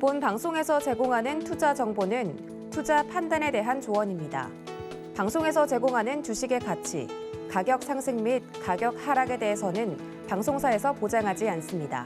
본 방송에서 제공하는 투자 정보는 투자 판단에 대한 조언입니다. 방송에서 제공하는 주식의 가치, 가격 상승 및 가격 하락에 대해서는 방송사에서 보장하지 않습니다.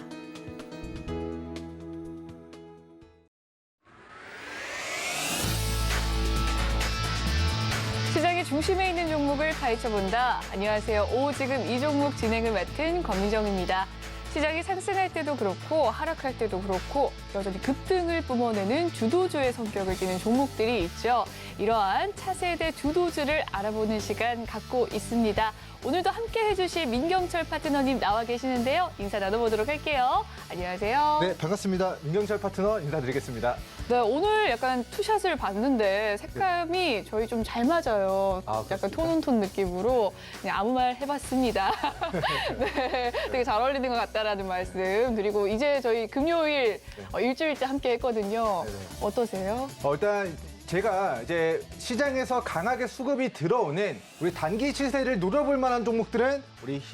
시장의 중심에 있는 종목을 파헤쳐본다. 안녕하세요. 지금 이 종목 진행을 맡은 권미정입니다. 시장이 상승할 때도 그렇고 하락할 때도 그렇고 여전히 급등을 뿜어내는 주도주의 성격을 띠는 종목들이 있죠. 이러한 차세대 주도주를 알아보는 시간 갖고 있습니다. 오늘도 함께 해주실 민경철 파트너님 나와 계시는데요. 인사 나눠보도록 할게요. 안녕하세요. 네, 반갑습니다. 민경철 파트너 인사드리겠습니다. 네, 오늘 약간 투샷을 봤는데 색감이 저희 좀 잘 맞아요. 약간 톤온톤 느낌으로 그냥 아무 말 해봤습니다. 네, 되게 잘 어울리는 것 같다라는 말씀 드리고 이제 저희 금요일 일주일째 함께 했거든요. 네네. 어떠세요? 일단 제가 이제 시장에서 강하게 수급이 들어오는 우리 단기 시세를 노려볼 만한 종목들은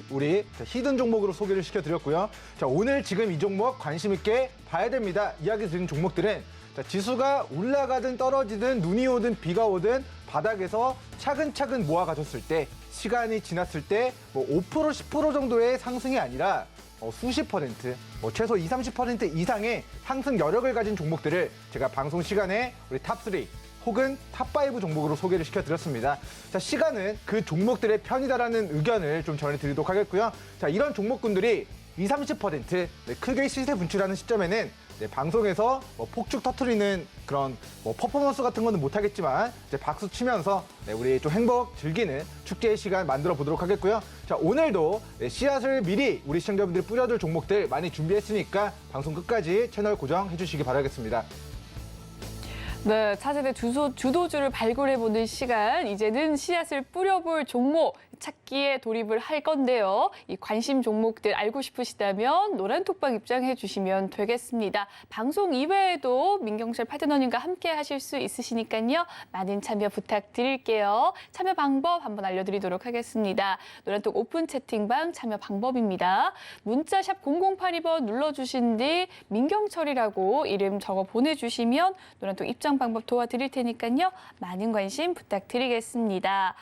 우리 히든 종목으로 소개를 시켜드렸고요. 자, 오늘 지금 이 종목 관심 있게 봐야 됩니다. 이야기 드린 종목들은 자, 지수가 올라가든 떨어지든 눈이 오든 비가 오든 바닥에서 차근차근 모아가졌을 때 시간이 지났을 때 뭐 5% 10% 정도의 상승이 아니라 수십 퍼센트, 최소 20, 30% 이상의 상승 여력을 가진 종목들을 제가 방송 시간에 우리 탑3 혹은 탑5 종목으로 소개를 시켜드렸습니다. 자, 시간은 그 종목들의 편이다라는 의견을 좀 전해드리도록 하겠고요. 자, 이런 종목군들이 20, 30% 크게 시세 분출하는 시점에는 방송에서 폭죽 터트리는 그런 퍼포먼스 같은 거는 못하겠지만 이제 박수 치면서 우리 좀 행복 즐기는 축제의 시간 만들어 보도록 하겠고요. 자, 오늘도 씨앗을 미리 우리 시청자분들이 뿌려줄 종목들 많이 준비했으니까 방송 끝까지 채널 고정해 주시기 바라겠습니다. 네, 차세대 주도주를 발굴해보는 시간, 이제는 씨앗을 뿌려볼 종목 찾기에 돌입을 할 건데요. 이 관심 종목들 알고 싶으시다면 노란톡방 입장해 주시면 되겠습니다. 방송 이외에도 민경철 파트너님과 함께 하실 수 있으시니까요. 많은 참여 부탁드릴게요. 참여 방법 한번 알려드리도록 하겠습니다. 노란톡 오픈 채팅방 참여 방법입니다. 문자샵 0082번 눌러주신 뒤 민경철이라고 이름 적어 보내주시면 노란톡 입장 방법 도와드릴 테니까요. 많은 관심 부탁드리겠습니다.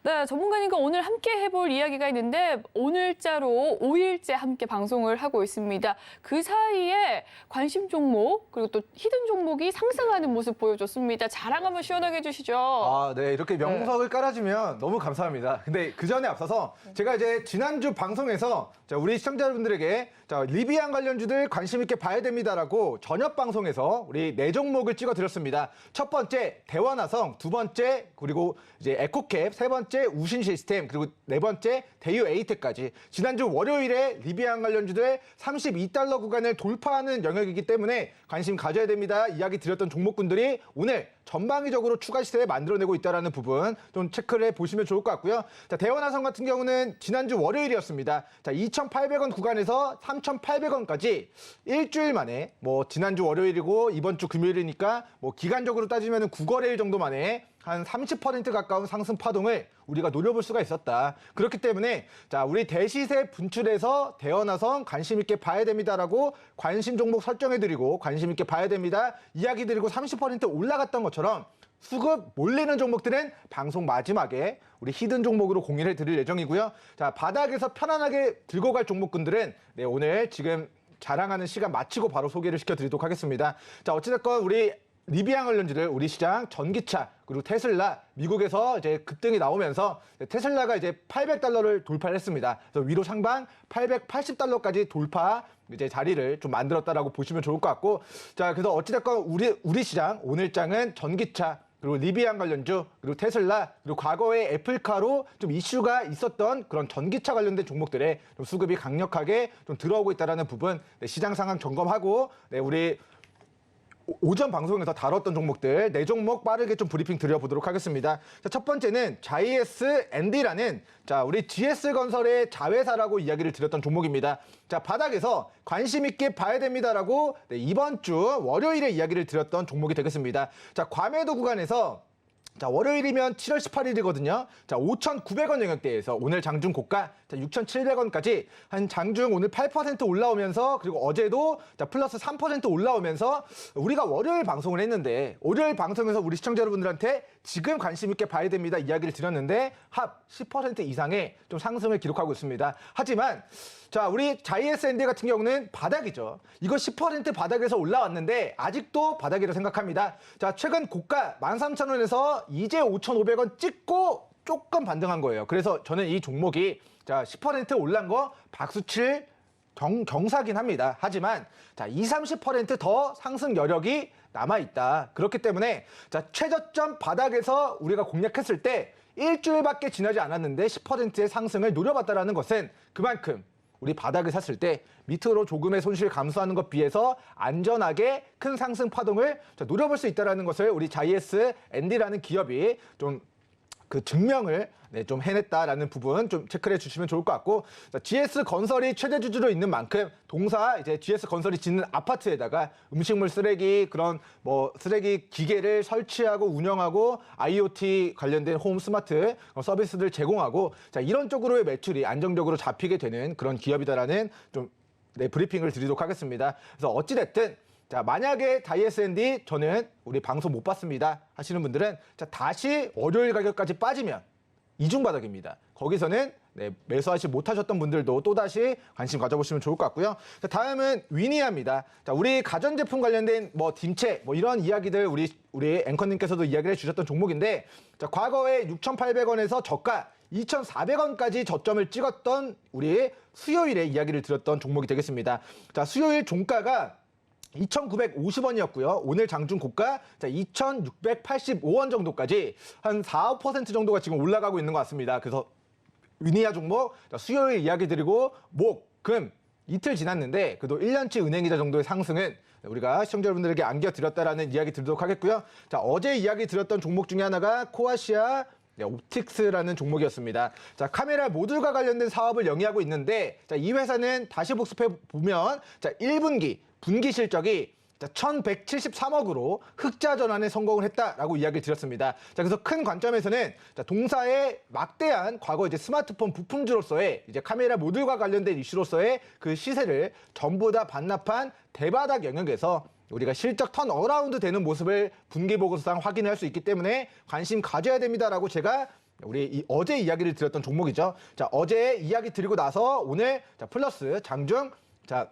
네, 전문가님과 오늘 함께 해볼 이야기가 있는데 오늘자로 5일째 함께 방송을 하고 있습니다. 그 사이에 관심 종목 그리고 또 히든 종목이 상승하는 모습 보여줬습니다. 자랑 한번 시원하게 해주시죠. 네, 이렇게 명석을 깔아주면 너무 감사합니다. 근데 그 전에 앞서서 제가 이제 지난주 방송에서 우리 시청자분들에게 리비안 관련주들 관심 있게 봐야 됩니다라고 저녁 방송에서 우리 4종목을 찍어드렸습니다. 첫 번째 대원화성, 두 번째 그리고 이제 에코캡, 세 번째 우신 시스템, 그리고 네 번째 대유 에이텍까지 지난주 월요일에 리비안 관련주들 32달러 구간을 돌파하는 영역이기 때문에 관심 가져야 됩니다. 이야기 드렸던 종목군들이 오늘 전방위적으로 추가 시세를 만들어내고 있다는 부분 좀 체크를 해보시면 좋을 것 같고요. 자, 대원화성 같은 경우는 지난주 월요일이었습니다. 자, 2,800원 구간에서 3,800원까지 일주일 만에 지난주 월요일이고 이번 주 금요일이니까 기간적으로 따지면 9거래일 정도 만에 한 30% 가까운 상승 파동을 우리가 노려볼 수가 있었다. 그렇기 때문에 자, 우리 대시세 분출에서 대원화성 관심 있게 봐야 됩니다라고 관심 종목 설정해드리고 관심 있게 봐야 됩니다. 이야기 드리고 30% 올라갔던 것처럼 수급 몰리는 종목들은 방송 마지막에 우리 히든 종목으로 공유를 드릴 예정이고요. 자, 바닥에서 편안하게 들고 갈 종목군들은 오늘 지금 자랑하는 시간 마치고 바로 소개를 시켜드리도록 하겠습니다. 자, 어찌됐건 우리 리비안 관련주들 우리 시장 전기차 그리고 테슬라 미국에서 이제 급등이 나오면서 테슬라가 이제 800달러를 돌파했습니다. 그래서 위로 상방 880달러까지 돌파 이제 자리를 좀 만들었다라고 보시면 좋을 것 같고, 자, 그래서 어찌됐건 우리 시장 오늘장은 전기차 그리고 리비안 관련주 그리고 테슬라 그리고 과거에 애플카로 좀 이슈가 있었던 그런 전기차 관련된 종목들에 좀 수급이 강력하게 좀 들어오고 있다라는 부분 시장 상황 점검하고 우리 오전 방송에서 다뤘던 종목들 4종목 빠르게 좀 브리핑 드려보도록 하겠습니다. 자, 첫 번째는 JS&D라는 우리 GS건설의 자회사라고 이야기를 드렸던 종목입니다. 자, 바닥에서 관심 있게 봐야 됩니다라고 이번 주 월요일에 이야기를 드렸던 종목이 되겠습니다. 자, 과매도 구간에서 자, 월요일이면 7월 18일이거든요. 자, 5,900원 영역대에서 오늘 장중 고가 6,700원까지 한 장중 오늘 8% 올라오면서 그리고 어제도 자, 플러스 3% 올라오면서 우리가 월요일 방송을 했는데 월요일 방송에서 우리 시청자 여러분들한테 지금 관심 있게 봐야 됩니다 이야기를 드렸는데 합 10% 이상의 좀 상승을 기록하고 있습니다. 하지만 자, 우리 자이에스앤디 같은 경우는 바닥이죠. 이거 10% 바닥에서 올라왔는데 아직도 바닥이라고 생각합니다. 자, 최근 고가 13,000원에서 이제 5,500원 찍고 조금 반등한 거예요. 그래서 저는 이 종목이 자, 10% 올란 거 박수칠 경사긴 합니다. 하지만 자, 20-30% 상승 여력이 남아있다. 그렇기 때문에 자, 최저점 바닥에서 우리가 공략했을 때 일주일밖에 지나지 않았는데 10%의 상승을 노려봤다는 것은 그만큼 우리 바닥을 샀을 때 밑으로 조금의 손실 감소하는 것 비해서 안전하게 큰 상승 파동을 노려볼 수 있다는 것을 우리 자이에스앤디라는 기업이 좀 그 증명을 좀 해냈다라는 부분 좀 체크를 해주시면 좋을 것 같고, 자, GS건설이 최대 주주로 있는 만큼 동사 이제 GS건설이 짓는 아파트에다가 음식물 쓰레기 그런 뭐 쓰레기 기계를 설치하고 운영하고 IoT 관련된 홈 스마트 서비스들 제공하고 자, 이런 쪽으로의 매출이 안정적으로 잡히게 되는 그런 기업이다라는 좀 브리핑을 드리도록 하겠습니다. 그래서 어찌됐든 자, 만약에 다이에스앤디 저는 우리 방송 못 봤습니다 하시는 분들은 자, 다시 월요일 가격까지 빠지면 이중바닥입니다. 거기서는 매수하지 못하셨던 분들도 또다시 관심 가져보시면 좋을 것 같고요. 자, 다음은 위니아입니다. 자, 우리 가전제품 관련된 뭐 딤체 뭐 이런 이야기들 우리 앵커님께서도 이야기를 해주셨던 종목인데 자, 과거에 6,800원에서 저가 2,400원까지 저점을 찍었던 우리 수요일에 이야기를 드렸던 종목이 되겠습니다. 자, 수요일 종가가 2,950원이었고요. 오늘 장중 고가 2,685원 정도까지 한 4, 5% 정도가 지금 올라가고 있는 것 같습니다. 그래서 위니아 종목 수요일 이야기 드리고 목, 금 이틀 지났는데 그래도 1년치 은행이자 정도의 상승은 우리가 시청자 여러분들에게 안겨드렸다라는 이야기 드리도록 하겠고요. 자, 어제 이야기 드렸던 종목 중에 하나가 코아시아 옵틱스라는 종목이었습니다. 자, 카메라 모듈과 관련된 사업을 영위하고 있는데 자, 이 회사는 다시 복습해 보면 자, 1분기 분기 실적이 1,173억으로 흑자 전환에 성공을 했다라고 이야기를 드렸습니다. 자, 그래서 큰 관점에서는 자, 동사의 막대한 과거 이제 스마트폰 부품주로서의 이제 카메라 모듈과 관련된 이슈로서의 그 시세를 전부 다 반납한 대바닥 영역에서 우리가 실적 턴 어라운드 되는 모습을 분기 보고서상 확인할 수 있기 때문에 관심 가져야 됩니다라고 제가 우리 어제 이야기를 드렸던 종목이죠. 자, 어제 이야기 드리고 나서 오늘 자, 플러스 장중 자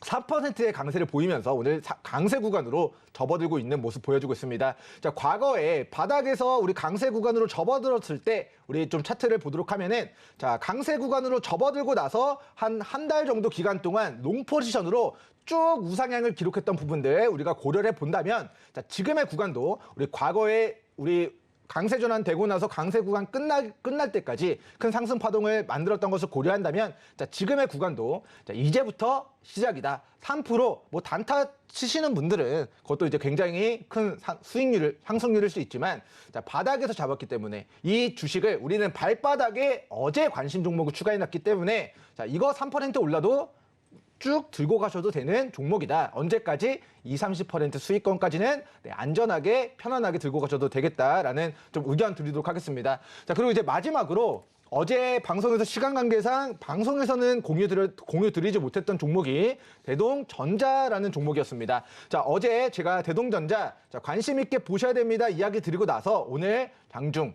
3%의 강세를 보이면서 오늘 강세 구간으로 접어들고 있는 모습 보여주고 있습니다. 자, 과거에 바닥에서 우리 강세 구간으로 접어들었을 때 우리 좀 차트를 보도록 하면은 자, 강세 구간으로 접어들고 나서 한 달 정도 기간 동안 롱 포지션으로 쭉 우상향을 기록했던 부분들 우리가 고려를 해본다면 자, 지금의 구간도 우리 과거에 우리 강세 전환되고 나서 강세 구간 끝날 때까지 큰 상승 파동을 만들었던 것을 고려한다면 자, 지금의 구간도 자, 이제부터 시작이다. 3%뭐 단타 치시는 분들은 그것도 이제 굉장히 큰 수익률을 상승률일 수 있지만 자, 바닥에서 잡았기 때문에 이 주식을 우리는 발바닥에 어제 관심 종목을 추가해놨기 때문에 자, 이거 3% 올라도 쭉 들고 가셔도 되는 종목이다. 언제까지? 20-30% 수익권까지는 안전하게 편안하게 들고 가셔도 되겠다라는 좀 의견 드리도록 하겠습니다. 자, 그리고 이제 마지막으로 어제 방송에서 시간 관계상 방송에서는 공유 드리지 못했던 종목이 대동전자라는 종목이었습니다. 자, 어제 제가 대동전자 자, 관심 있게 보셔야 됩니다 이야기 드리고 나서 오늘 장중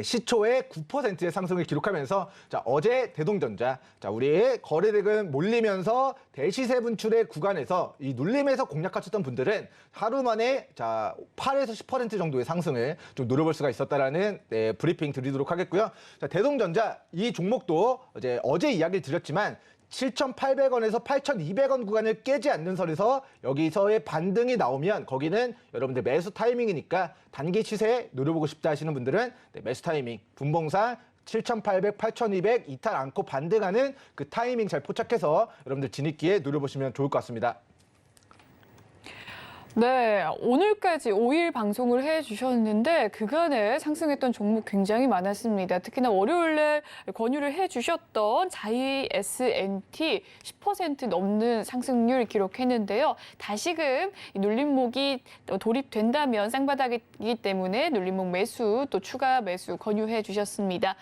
시초에 9%의 상승을 기록하면서 자, 어제 대동전자 자, 우리 거래대금 몰리면서 대시세 분출의 구간에서 이 눌림에서 공략하셨던 분들은 하루 만에 자, 8에서 10% 정도의 상승을 좀 노려볼 수가 있었다라는 브리핑 드리도록 하겠고요. 자, 대동전자 이 종목도 어제 이야기를 드렸지만 7,800원에서 8,200원 구간을 깨지 않는 선에서 여기서의 반등이 나오면 거기는 여러분들 매수 타이밍이니까 단기 시세 노려보고 싶다 하시는 분들은 매수 타이밍 분봉상 7,800, 8,200 이탈 않고 반등하는 그 타이밍 잘 포착해서 여러분들 진입기에 노려보시면 좋을 것 같습니다. 네, 오늘까지 5일 방송을 해주셨는데 그간에 상승했던 종목 굉장히 많았습니다. 특히나 월요일에 권유를 해주셨던 자이 S&T 10% 넘는 상승률 기록했는데요. 다시금 이 눌림목이 돌입된다면 쌍바닥이기 때문에 눌림목 매수 또 추가 매수 권유해 주셨습니다.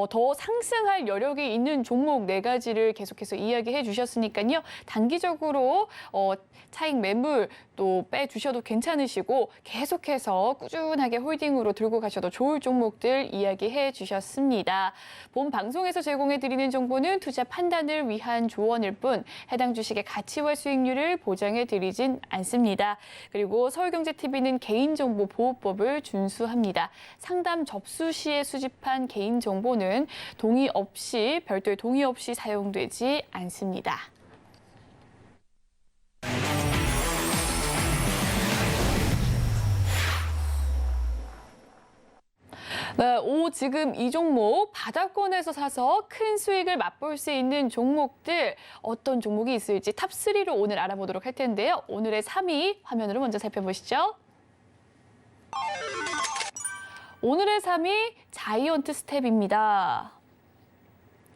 더 상승할 여력이 있는 종목 4가지를 계속해서 이야기해 주셨으니까요. 단기적으로 차익 매물 또 빼주셔도 괜찮으시고 계속해서 꾸준하게 홀딩으로 들고 가셔도 좋을 종목들 이야기해 주셨습니다. 본 방송에서 제공해드리는 정보는 투자 판단을 위한 조언일 뿐 해당 주식의 가치와 수익률을 보장해드리진 않습니다. 그리고 서울경제TV는 개인정보보호법을 준수합니다. 상담 접수 시에 수집한 개인정보는 별도의 동의 없이 사용되지 않습니다. 네, 지금 이 종목 바닥권에서 사서 큰 수익을 맛볼 수 있는 종목들 어떤 종목이 있을지 탑3로 오늘 알아보도록 할 텐데요. 오늘의 3위 화면으로 먼저 살펴보시죠. 오늘의 3위 자이언트 스텝입니다.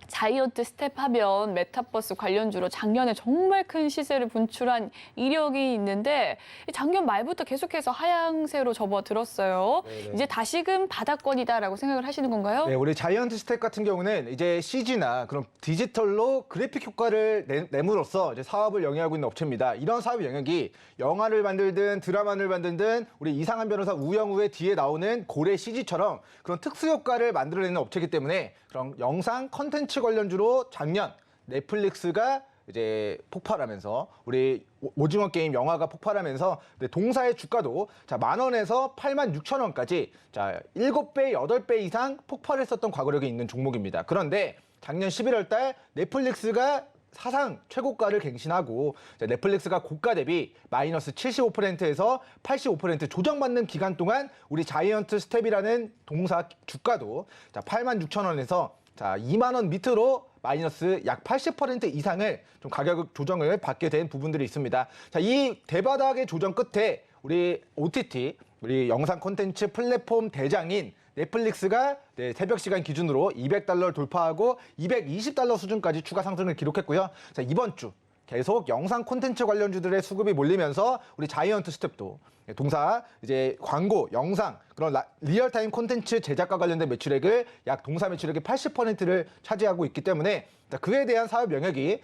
자이언트 스텝 하면 메타버스 관련주로 작년에 정말 큰 시세를 분출한 이력이 있는데 작년 말부터 계속해서 하향세로 접어들었어요. 네네. 이제 다시금 바닥권이다라고 생각을 하시는 건가요? 네, 우리 자이언트 스텝 같은 경우는 이제 CG나 그런 디지털로 그래픽 효과를 내므로써 이제 사업을 영위하고 있는 업체입니다. 이런 사업 영역이 영화를 만들든 드라마를 만들든 우리 이상한 변호사 우영우의 뒤에 나오는 고래 CG처럼 그런 특수 효과를 만들어내는 업체이기 때문에 그런 영상 컨텐츠 관련주로 작년 넷플릭스가 이제 폭발하면서 우리 오징어 게임 영화가 폭발하면서 동사의 주가도 자, 10,000원에서 86,000원까지 자, 7배, 8배 이상 폭발했었던 과거력이 있는 종목입니다. 그런데 작년 11월 달 넷플릭스가 사상 최고가를 갱신하고 넷플릭스가 고가 대비 마이너스 75%에서 85% 조정받는 기간 동안 우리 자이언트 스텝이라는 동사 주가도 86,000원에서 2만 원 밑으로 마이너스 약 80% 이상을 좀 가격 조정을 받게 된 부분들이 있습니다. 자, 이 대바닥의 조정 끝에 우리 OTT, 우리 영상 콘텐츠 플랫폼 대장인 넷플릭스가 새벽 시간 기준으로 $200를 돌파하고 $220 수준까지 추가 상승을 기록했고요. 자, 이번 주 계속 영상 콘텐츠 관련주들의 수급이 몰리면서 우리 자이언트 스텝도 동사 이제 광고, 영상 그런 리얼타임 콘텐츠 제작과 관련된 매출액을 약 동사 매출액의 80%를 차지하고 있기 때문에 그에 대한 사업 영역이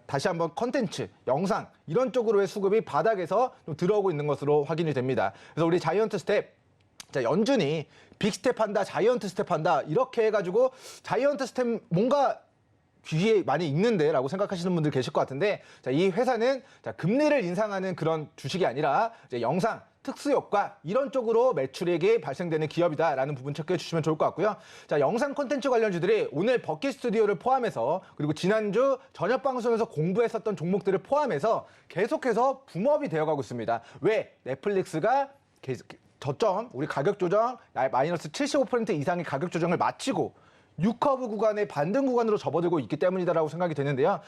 다시 한번 콘텐츠, 영상 이런 쪽으로의 수급이 바닥에서 좀 들어오고 있는 것으로 확인이 됩니다. 그래서 우리 자이언트 스텝 연준이 빅스텝 한다, 자이언트 스텝 한다 이렇게 해가지고 자이언트 스텝 뭔가 귀에 많이 있는데 라고 생각하시는 분들 계실 것 같은데 이 회사는 금리를 인상하는 그런 주식이 아니라 영상, 특수효과 이런 쪽으로 매출액이 발생되는 기업이다라는 부분 체크해 주시면 좋을 것 같고요. 자, 영상 콘텐츠 관련주들이 오늘 버킷 스튜디오를 포함해서 그리고 지난주 저녁 방송에서 공부했었던 종목들을 포함해서 계속해서 붐업이 되어가고 있습니다. 왜? 넷플릭스가 저점, 우리 가격 조정 마이너스 75% 이상의 가격 조정을 마치고 6커브 구간의 반등 구간으로 접어들고 있기 때문이다라고 생각이 되는데요.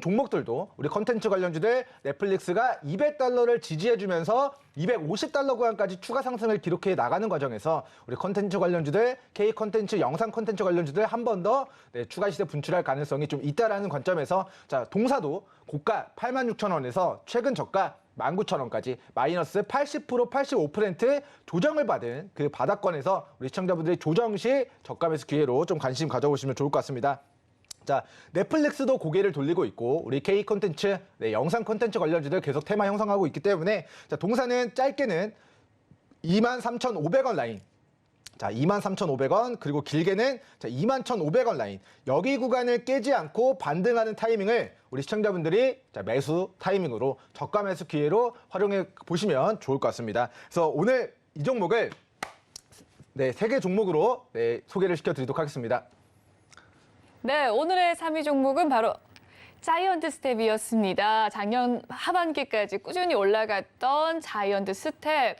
종목들도 우리 컨텐츠 관련주들 넷플릭스가 $200를 지지해주면서 $250 구간까지 추가 상승을 기록해 나가는 과정에서 우리 컨텐츠 관련주들, K 컨텐츠, 영상 컨텐츠 관련주들 한 번 더 추가 시세 분출할 가능성이 좀 있다라는 관점에서 자, 동사도 고가 86,000원에서 최근 저가 19,000원까지 마이너스 80%, 85% 조정을 받은 그 바닥권에서 우리 시청자분들이 조정 시 저가 매수 기회로 좀 관심 가져보시면 좋을 것 같습니다. 자, 넷플릭스도 고개를 돌리고 있고 우리 K 콘텐츠, 영상 콘텐츠 관련주들 계속 테마 형성하고 있기 때문에 자, 동사는 짧게는 23,500원 라인. 자, 23,500원 그리고 길게는 21,500원 라인. 여기 구간을 깨지 않고 반등하는 타이밍을 우리 시청자분들이 매수 타이밍으로 저가 매수 기회로 활용해 보시면 좋을 것 같습니다. 그래서 오늘 이 종목을 3개 종목으로 소개를 시켜드리도록 하겠습니다. 네, 오늘의 3위 종목은 바로 자이언트 스텝이었습니다. 작년 하반기까지 꾸준히 올라갔던 자이언트 스텝.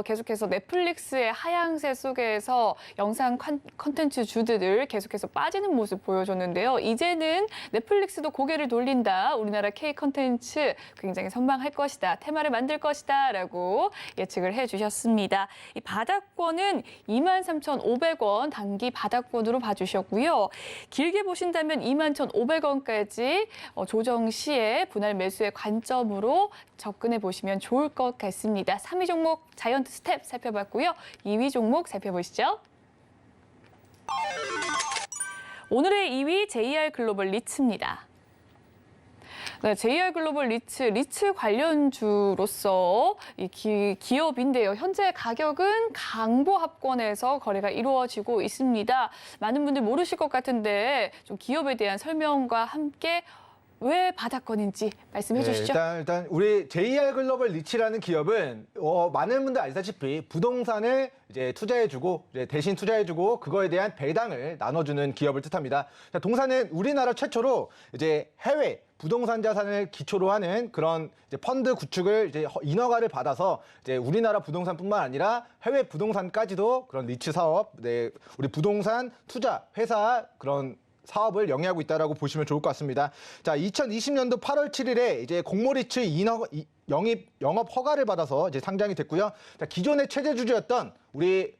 계속해서 넷플릭스의 하향세 속에서 영상 콘텐츠 주들 계속해서 빠지는 모습 보여줬는데요. 이제는 넷플릭스도 고개를 돌린다. 우리나라 K 콘텐츠 굉장히 선방할 것이다. 테마를 만들 것이다. 라고 예측을 해주셨습니다. 이 바닥권은 23,500원 단기 바닥권으로 봐주셨고요. 길게 보신다면 21,500원까지 조정 시에 분할 매수의 관점으로 접근해 보시면 좋을 것 같습니다. 3위 종목 자이언트 스텝 살펴봤고요. 2위 종목 살펴보시죠. 오늘의 2위 JR 글로벌 리츠입니다. 네, JR 글로벌 리츠 관련주로서 이 기업인데요. 현재 가격은 강보합권에서 거래가 이루어지고 있습니다. 많은 분들 모르실 것 같은데 좀 기업에 대한 설명과 함께 왜 바닥권인지 말씀해 주시죠. 일단 우리 JR 글로벌 리츠라는 기업은 많은 분들 아시다시피 부동산을 이제 투자해주고 대신 투자해주고 그거에 대한 배당을 나눠주는 기업을 뜻합니다. 동사는 우리나라 최초로 이제 해외 부동산 자산을 기초로 하는 그런 이제 펀드 구축을 이제 인허가를 받아서 이제 우리나라 부동산뿐만 아니라 해외 부동산까지도 그런 리츠 사업, 우리 부동산 투자 회사 그런 사업을 영위하고 있다라고 보시면 좋을 것 같습니다. 자, 2020년도 8월 7일에 이제 공모리츠 영업 허가를 받아서 이제 상장이 됐고요. 자, 기존의 최대주주였던 우리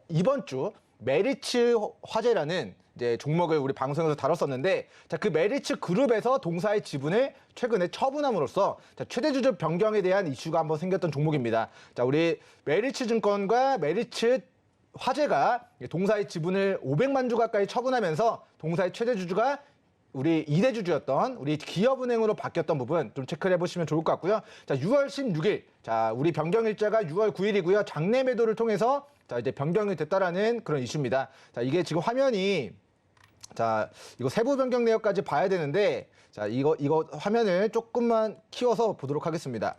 이번 주 메리츠 화재라는 이제 종목을 우리 방송에서 다뤘었는데, 자, 그 메리츠 그룹에서 동사의 지분을 최근에 처분함으로써 최대주주 변경에 대한 이슈가 한번 생겼던 종목입니다. 자, 우리 메리츠 증권과 메리츠 화재가 동사의 지분을 500만 주 가까이 처분하면서 동사의 최대 주주가 우리 2대 주주였던 우리 기업은행으로 바뀌었던 부분 좀 체크를 해보시면 좋을 것 같고요. 자, 6월 16일, 자, 우리 변경 일자가 6월 9일이고요. 장내 매도를 통해서 자, 이제 변경이 됐다라는 그런 이슈입니다. 자, 이게 지금 화면이 자, 이거 세부 변경 내역까지 봐야 되는데, 자, 이거 화면을 조금만 키워서 보도록 하겠습니다.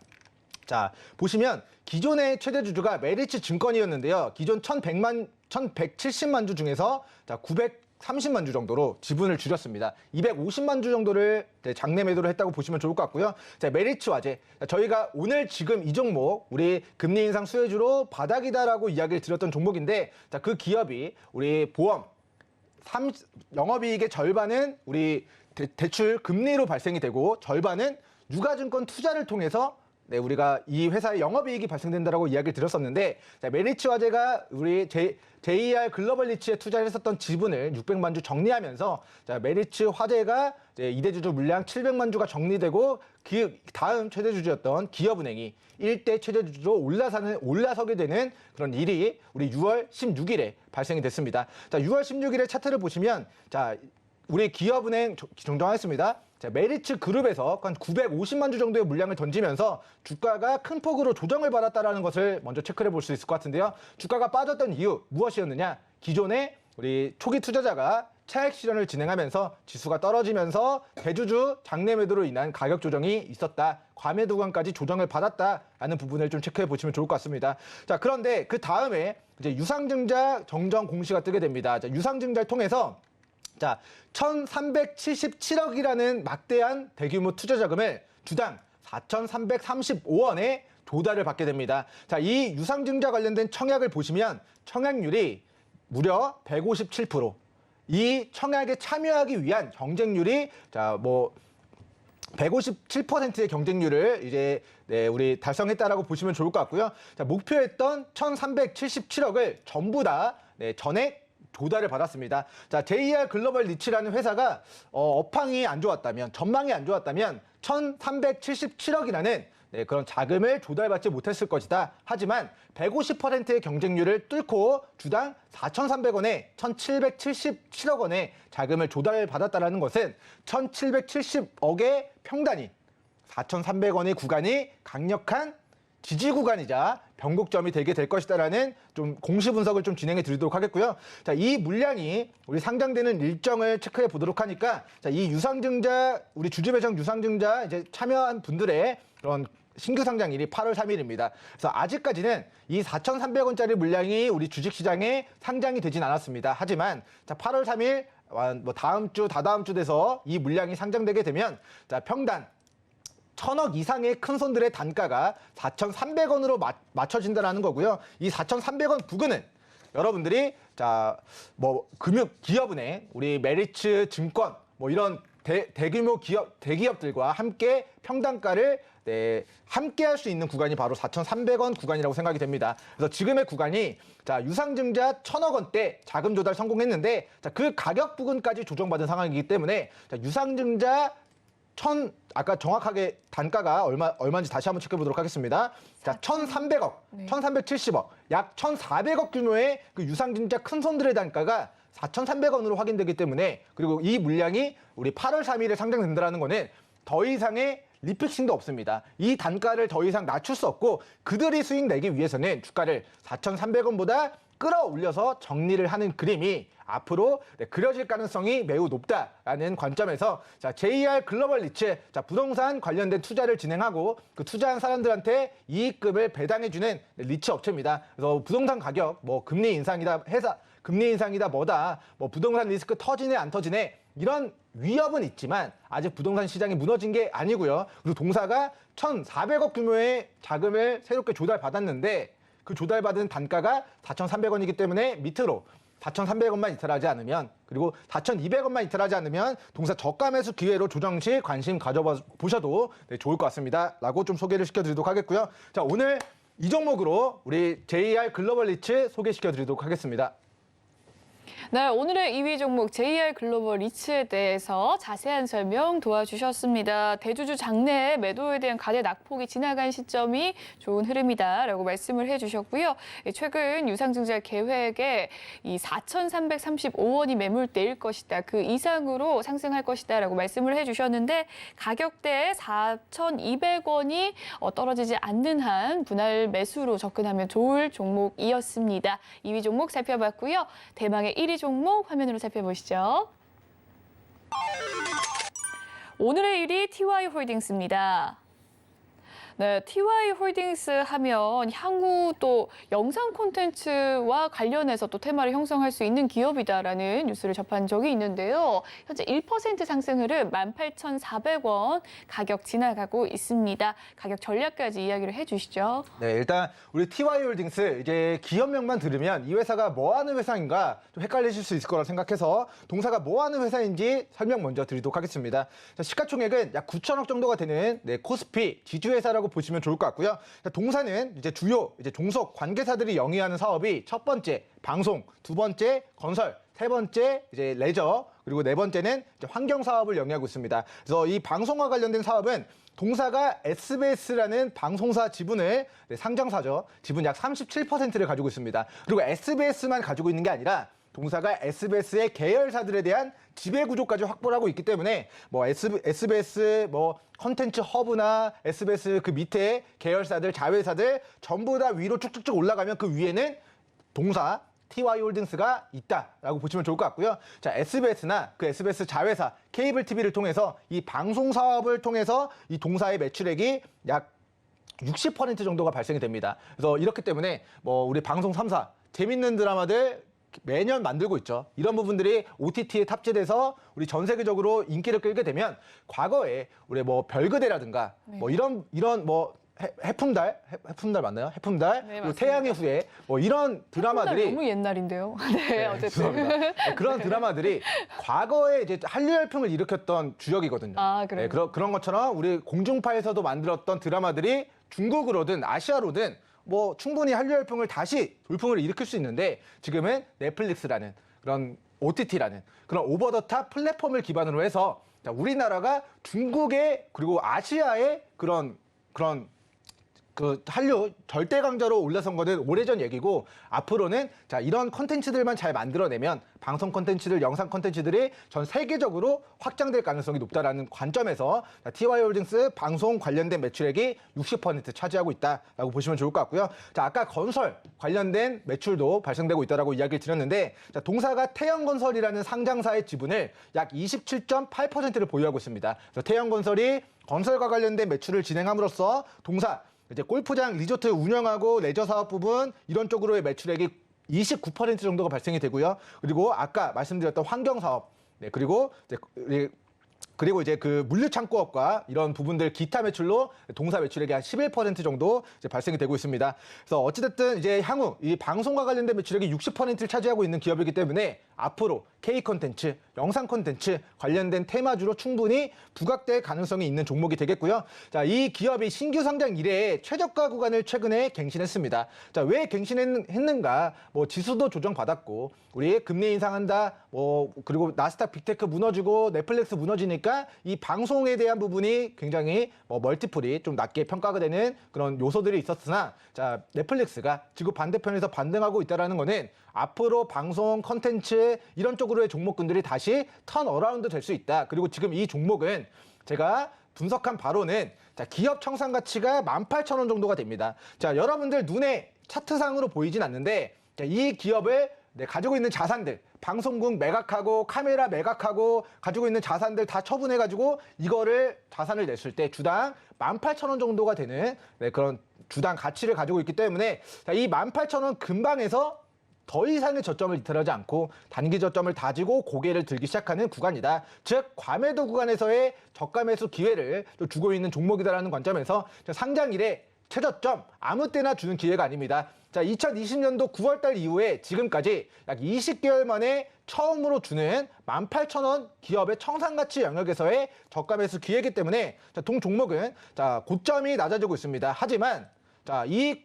자, 보시면 기존의 최대 주주가 메리츠 증권이었는데요. 기존 1,170만 주 중에서 자, 930만 주 정도로 지분을 줄였습니다. 250만 주 정도를 장내 매도를 했다고 보시면 좋을 것 같고요. 자, 메리츠 화재. 저희가 오늘 지금 이 종목 우리 금리 인상 수혜주로 바닥이다라고 이야기를 드렸던 종목인데, 자, 그 기업이 우리 보험 영업이익의 절반은 우리 대출 금리로 발생이 되고 절반은 유가증권 투자를 통해서 우리가 이 회사의 영업이익이 발생된다라고 이야기를 드렸었는데, 자, 메리츠 화재가 우리 JR 글로벌 리츠에 투자를 했었던 지분을 600만 주 정리하면서 자, 메리츠 화재가 이제 2대 주주 물량 700만 주가 정리되고 그 다음 최대 주주였던 기업은행이 1대 최대 주주로 올라서게 되는 그런 일이 우리 6월 16일에 발생이 됐습니다. 자, 6월 16일에 차트를 보시면 자, 우리 기업은행 정정하겠습니다. 자, 메리츠 그룹에서 한 950만 주 정도의 물량을 던지면서 주가가 큰 폭으로 조정을 받았다는 것을 먼저 체크해 볼 수 있을 것 같은데요. 주가가 빠졌던 이유 무엇이었느냐? 기존에 우리 초기 투자자가 차익 실현을 진행하면서 지수가 떨어지면서 대주주 장내 매도로 인한 가격 조정이 있었다. 과매도 구간까지 조정을 받았다라는 부분을 좀 체크해 보시면 좋을 것 같습니다. 자, 그런데 그 다음에 이제 유상증자 정정 공시가 뜨게 됩니다. 자, 유상증자를 통해서 자, 1,377억이라는 막대한 대규모 투자 자금을 주당 4,335원에 조달을 받게 됩니다. 자, 이 유상증자 관련된 청약을 보시면 청약률이 무려 157%. 이 청약에 참여하기 위한 경쟁률이 자, 157%의 경쟁률을 이제 우리 달성했다라고 보시면 좋을 것 같고요. 자, 목표했던 1,377억을 전부 다 전액 조달을 받았습니다. 자, JR 글로벌 리츠라는 회사가 업황이 안 좋았다면, 전망이 안 좋았다면 1,377억이라는 그런 자금을 조달받지 못했을 것이다. 하지만 150%의 경쟁률을 뚫고 주당 4,300원에 1,777억 원의 자금을 조달받았다는 것은 1,770억의 평단이 4,300원의 구간이 강력한 지지 구간이자 변곡점이 되게 될 것이다라는 좀 공시 분석을 좀 진행해 드리도록 하겠고요. 자, 이 물량이 우리 상장되는 일정을 체크해 보도록 하니까 자, 이 유상증자 우리 주주배정 유상증자 이제 참여한 분들의 그런 신규 상장일이 8월 3일입니다. 그래서 아직까지는 이 4,300원짜리 물량이 우리 주식시장에 상장이 되진 않았습니다. 하지만 자, 8월 3일 뭐 다음 주, 다다음 주 돼서 이 물량이 상장되게 되면 자, 평당 1,000억 이상의 큰 손들의 단가가 4,300원으로 맞춰진다는 거고요. 이 4,300원 부근은 여러분들이 자, 뭐 금융 기업은행, 우리 메리츠 증권 뭐 이런 대규모 대기업들과 함께 평단가를 함께 할 수 있는 구간이 바로 4,300원 구간이라고 생각이 됩니다. 그래서 지금의 구간이 자, 유상증자 1,000억 원대 자금 조달 성공했는데 자, 그 가격 부근까지 조정받은 상황이기 때문에 자, 유상증자 아까 정확하게 단가가 얼마인지 다시 한번 체크해보도록 하겠습니다. 자, 1,300억, 네. 1,370억, 약 1,400억 규모의 그 유상증자 큰 손들의 단가가 4,300원으로 확인되기 때문에 그리고 이 물량이 우리 8월 3일에 상장된다는 거는 더 이상의 리픽싱도 없습니다. 이 단가를 더 이상 낮출 수 없고 그들이 수익 내기 위해서는 주가를 4,300원보다 끌어올려서 정리를 하는 그림이 앞으로 그려질 가능성이 매우 높다라는 관점에서 자, JR 글로벌 리츠 자, 부동산 관련된 투자를 진행하고 그 투자한 사람들한테 이익금을 배당해주는 리츠 업체입니다. 그래서 부동산 가격, 뭐 금리 인상이다 금리 인상이다 뭐다, 뭐 부동산 리스크 터지네 안 터지네 이런 위협은 있지만 아직 부동산 시장이 무너진 게 아니고요. 그리고 동사가 1,400억 규모의 자금을 새롭게 조달받았는데 그 조달받은 단가가 4,300원이기 때문에 밑으로 4,300원만 이탈하지 않으면 그리고 4,200원만 이탈하지 않으면 동사 저가 매수 기회로 조정 시 관심 가져보셔도 좋을 것 같습니다. 라고 좀 소개를 시켜드리도록 하겠고요. 자, 오늘 이 종목으로 우리 JR 글로벌 리츠 소개시켜드리도록 하겠습니다. 네, 오늘의 2위 종목 JR 글로벌 리츠에 대해서 자세한 설명 도와주셨습니다. 대주주 장내에 매도에 대한 가대 낙폭이 지나간 시점이 좋은 흐름이다라고 말씀을 해주셨고요. 최근 유상증자 계획에 이 4,335원이 매물대일 것이다. 그 이상으로 상승할 것이다라고 말씀을 해주셨는데 가격대에 4,200원이 떨어지지 않는 한 분할 매수로 접근하면 좋을 종목이었습니다. 2위 종목 살펴봤고요. 대망의 1위 종목 화면으로 살펴보시죠. 오늘의 1위 TY홀딩스입니다. 네, TY홀딩스 하면 향후 또 영상 콘텐츠와 관련해서 또 테마를 형성할 수 있는 기업이다라는 뉴스를 접한 적이 있는데요. 현재 1% 상승 흐름 18,400원 가격 지나가고 있습니다. 가격 전략까지 이야기를 해주시죠. 네, 일단 우리 TY홀딩스 이제 기업명만 들으면 이 회사가 뭐 하는 회사인가 좀 헷갈리실 수 있을 거라 생각해서 동사가 뭐 하는 회사인지 설명 먼저 드리도록 하겠습니다. 자, 시가총액은 약 9천억 정도가 되는 코스피 지주회사라고 보시면 좋을 것 같고요. 동사는 이제 주요 종속 관계사들이 영위하는 사업이 첫 번째 방송, 두 번째 건설, 세 번째 이제 레저, 그리고 네 번째는 이제 환경 사업을 영위하고 있습니다. 그래서 이 방송과 관련된 사업은 동사가 SBS라는 방송사 지분을 상장사죠. 지분 약 37%를 가지고 있습니다. 그리고 SBS만 가지고 있는 게 아니라 동사가 SBS의 계열사들에 대한 지배 구조까지 확보를 하고 있기 때문에 뭐 SBS 뭐 컨텐츠 허브나 SBS 그 밑에 계열사들, 자회사들 전부 다 위로 쭉쭉쭉 올라가면 그 위에는 동사 TY홀딩스가 있다라고 보시면 좋을 것 같고요. 자, SBS나 그 SBS 자회사, 케이블 TV를 통해서 이 방송 사업을 통해서 이 동사의 매출액이 약 60% 정도가 발생이 됩니다. 그래서 이렇기 때문에 뭐 우리 방송 3사 재밌는 드라마들 매년 만들고 있죠. 이런 부분들이 OTT에 탑재돼서 우리 전 세계적으로 인기를 끌게 되면 과거에 우리 뭐 별그대라든가 뭐 이런 뭐 해품달 맞나요? 해품달 네, 그리고 맞습니다. 태양의 후예 뭐 이런 드라마들이 너무 옛날인데요. 네, 어쨌든. 죄송합니다. 그런 드라마들이 과거에 이제 한류 열풍을 일으켰던 주역이거든요. 아, 그래요? 네, 그런 것처럼 우리 공중파에서도 만들었던 드라마들이 중국으로든 아시아로든 뭐 충분히 한류 열풍을 다시 돌풍을 일으킬 수 있는데 지금은 넷플릭스라는 그런 OTT라는 그런 오버 더 탑 플랫폼을 기반으로 해서 우리나라가 중국의 그리고 아시아의 그런 그 한류 절대 강자로 올라선 거는 오래전 얘기고 앞으로는 자 이런 컨텐츠들만 잘 만들어내면 방송 컨텐츠들, 영상 컨텐츠들이 전 세계적으로 확장될 가능성이 높다라는 관점에서 TY홀딩스 방송 관련된 매출액이 60% 차지하고 있다라고 보시면 좋을 것 같고요. 자, 아까 건설 관련된 매출도 발생되고 있다라고 이야기를 드렸는데 자, 동사가 태영건설이라는 상장사의 지분을 약 27.8%를 보유하고 있습니다. 그래서 태영건설이 건설과 관련된 매출을 진행함으로써 동사 이제 골프장, 리조트 운영하고 레저 사업 부분 이런 쪽으로의 매출액이 29% 정도가 발생이 되고요. 그리고 아까 말씀드렸던 환경 사업, 네, 그리고 이제 그 물류창고업과 이런 부분들 기타 매출로 동사 매출액이 한 11% 정도 이제 발생이 되고 있습니다. 그래서 어찌됐든 이제 향후 이 방송과 관련된 매출액이 60%를 차지하고 있는 기업이기 때문에 앞으로 K 콘텐츠, 영상 콘텐츠 관련된 테마주로 충분히 부각될 가능성이 있는 종목이 되겠고요. 자, 이 기업이 신규 상장 이래에 최저가 구간을 최근에 갱신했습니다. 자, 왜 갱신했는가? 뭐 지수도 조정받았고 우리 금리 인상한다. 그리고 나스닥 빅테크 무너지고 넷플릭스 무너지니까 이 방송에 대한 부분이 굉장히 멀티플이 좀 낮게 평가가 되는 그런 요소들이 있었으나 자, 넷플릭스가 지구 반대편에서 반등하고 있다라는 거는 앞으로 방송 컨텐츠 이런 쪽으로의 종목군들이 다시 턴 어라운드 될 수 있다. 그리고 지금 이 종목은 제가 분석한 바로는 자, 기업 청산 가치가 18,000원 정도가 됩니다. 자, 여러분들 눈에 차트상으로 보이진 않는데 자, 이 기업을 가지고 있는 자산들, 방송국 매각하고 카메라 매각하고 가지고 있는 자산들 다 처분해가지고 이거를 자산을 냈을 때 주당 18,000원 정도가 되는 그런 주당 가치를 가지고 있기 때문에 자, 이 18,000원 근방에서 더 이상의 저점을 이탈하지 않고 단기 저점을 다지고 고개를 들기 시작하는 구간이다. 즉 과매도 구간에서의 저가 매수 기회를 또 주고 있는 종목이다라는 관점에서 상장 이래 최저점 아무 때나 주는 기회가 아닙니다. 자, 2020년도 9월달 이후에 지금까지 약 20개월 만에 처음으로 주는 18,000원 기업의 청산가치 영역에서의 저가 매수 기회이기 때문에 자, 동 종목은 자, 고점이 낮아지고 있습니다. 하지만 자, 이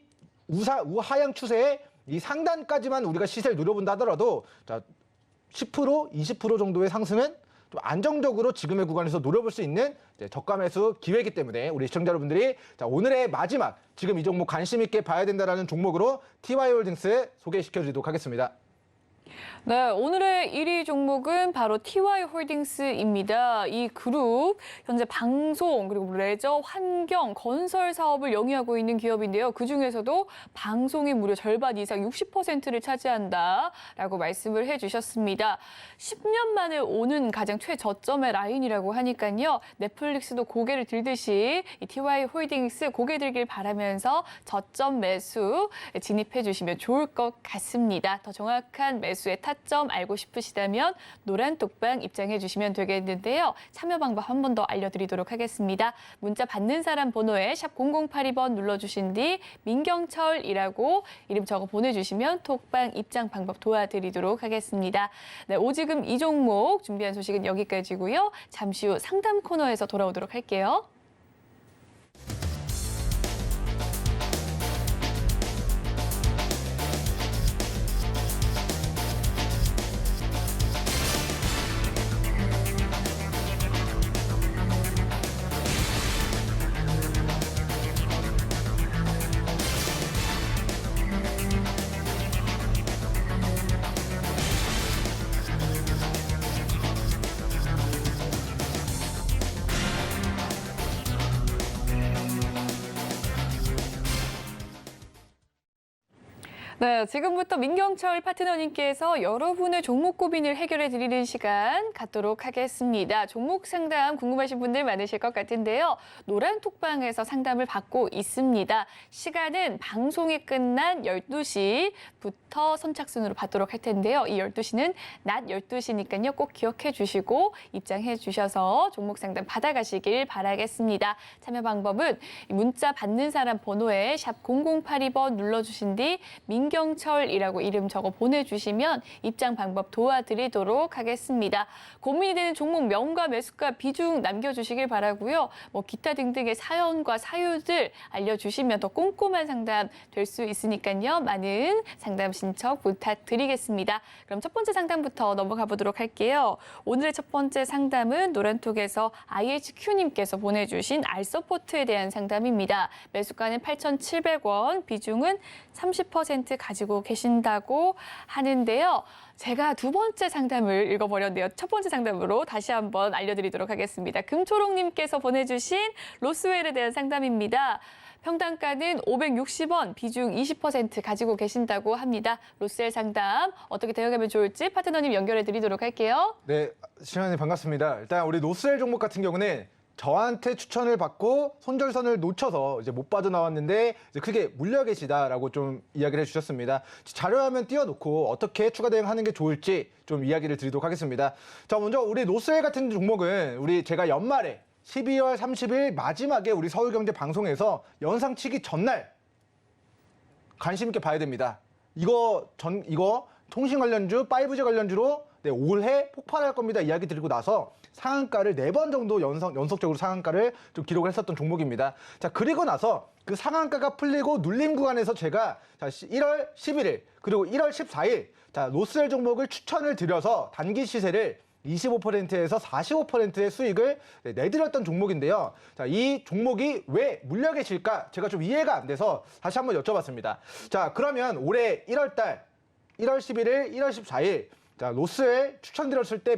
우하향 추세에 이 상단까지만 우리가 시세를 누려본다 하더라도 자, 10%, 20% 정도의 상승은 좀 안정적으로 지금의 구간에서 노려볼 수 있는 저가 매수 기회이기 때문에 우리 시청자 여러분들이 자, 오늘의 마지막 지금 이 종목 관심 있게 봐야 된다는 종목으로 TY홀딩스 소개시켜 드리도록 하겠습니다. 네, 오늘의 1위 종목은 바로 TY홀딩스입니다. 이 그룹 현재 방송 그리고 레저, 환경, 건설 사업을 영위하고 있는 기업인데요. 그중에서도 방송이 무려 절반 이상 60%를 차지한다라고 말씀을 해주셨습니다. 10년 만에 오는 가장 최저점의 라인이라고 하니까요. 넷플릭스도 고개를 들듯이 이 TY홀딩스 고개 들길 바라면서 저점 매수 진입해 주시면 좋을 것 같습니다. 더 정확한 매수의 타점 알고 싶으시다면 노란 톡방 입장해 주시면 되겠는데요. 참여 방법 한 번 더 알려드리도록 하겠습니다. 문자 받는 사람 번호에 샵 0082번 눌러주신 뒤 민경철이라고 이름 적어 보내주시면 톡방 입장 방법 도와드리도록 하겠습니다. 네, 오지금 이 종목 준비한 소식은 여기까지고요. 잠시 후 상담 코너에서 돌아오도록 할게요. 네, 지금부터 민경철 파트너님께서 여러분의 종목 고민을 해결해 드리는 시간 갖도록 하겠습니다. 종목 상담 궁금하신 분들 많으실 것 같은데요. 노란 톡방에서 상담을 받고 있습니다. 시간은 방송이 끝난 12시부터 선착순으로 받도록 할 텐데요. 이 12시는 낮 12시니까요. 꼭 기억해 주시고 입장해 주셔서 종목 상담 받아가시길 바라겠습니다. 참여 방법은 문자 받는 사람 번호에 샵 0082번 눌러주신 뒤 민경철이라고 이름 적어 보내주시면 입장 방법 도와드리도록 하겠습니다. 고민이 되는 종목 명과 매수가 비중 남겨주시길 바라고요. 뭐 기타 등등의 사연과 사유들 알려주시면 더 꼼꼼한 상담 될 수 있으니까요. 많은 상담 신청 부탁드리겠습니다. 그럼 첫 번째 상담부터 넘어가 보도록 할게요. 오늘의 첫 번째 상담은 노란톡에서 IHQ님께서 보내주신 알서포트에 대한 상담입니다. 매수가는 8,700원, 비중은 30% 가지고 계신다고 하는데요. 제가 두 번째 상담을 읽어버렸는데요. 첫 번째 상담으로 다시 한번 알려드리도록 하겠습니다. 금초롱님께서 보내주신 로스웰에 대한 상담입니다. 평단가는 560원, 비중 20% 가지고 계신다고 합니다. 로스웰 상담 어떻게 대응하면 좋을지 파트너님 연결해 드리도록 할게요. 네, 시간이 반갑습니다. 일단 우리 로스웰 종목 같은 경우는 저한테 추천을 받고 손절선을 놓쳐서 이제 못 빠져나왔는데 이제 크게 물려 계시다라고 좀 이야기를 해주셨습니다. 자료화면 띄워놓고 어떻게 추가 대응하는 게 좋을지 좀 이야기를 드리도록 하겠습니다. 자, 먼저 우리 노스웰 같은 종목은 제가 연말에 12월 30일 마지막에 우리 서울경제 방송에서 연상 치기 전날 관심 있게 봐야 됩니다. 이거 통신 관련주, 5G 관련주로 올해 폭발할 겁니다. 이야기 드리고 나서 상한가를 4번 정도 연속적으로 상한가를 좀 기록을 했었던 종목입니다. 자, 그리고 나서 그 상한가가 풀리고 눌림 구간에서 제가 1월 11일 그리고 1월 14일 노스웰 종목을 추천을 드려서 단기 시세를 25%에서 45%의 수익을 내드렸던 종목인데요. 자, 이 종목이 왜 물려 계실까? 제가 좀 이해가 안 돼서 다시 한번 여쭤봤습니다. 자, 그러면 올해 1월달, 1월 11일, 1월 14일 자, 노스웰 추천드렸을 때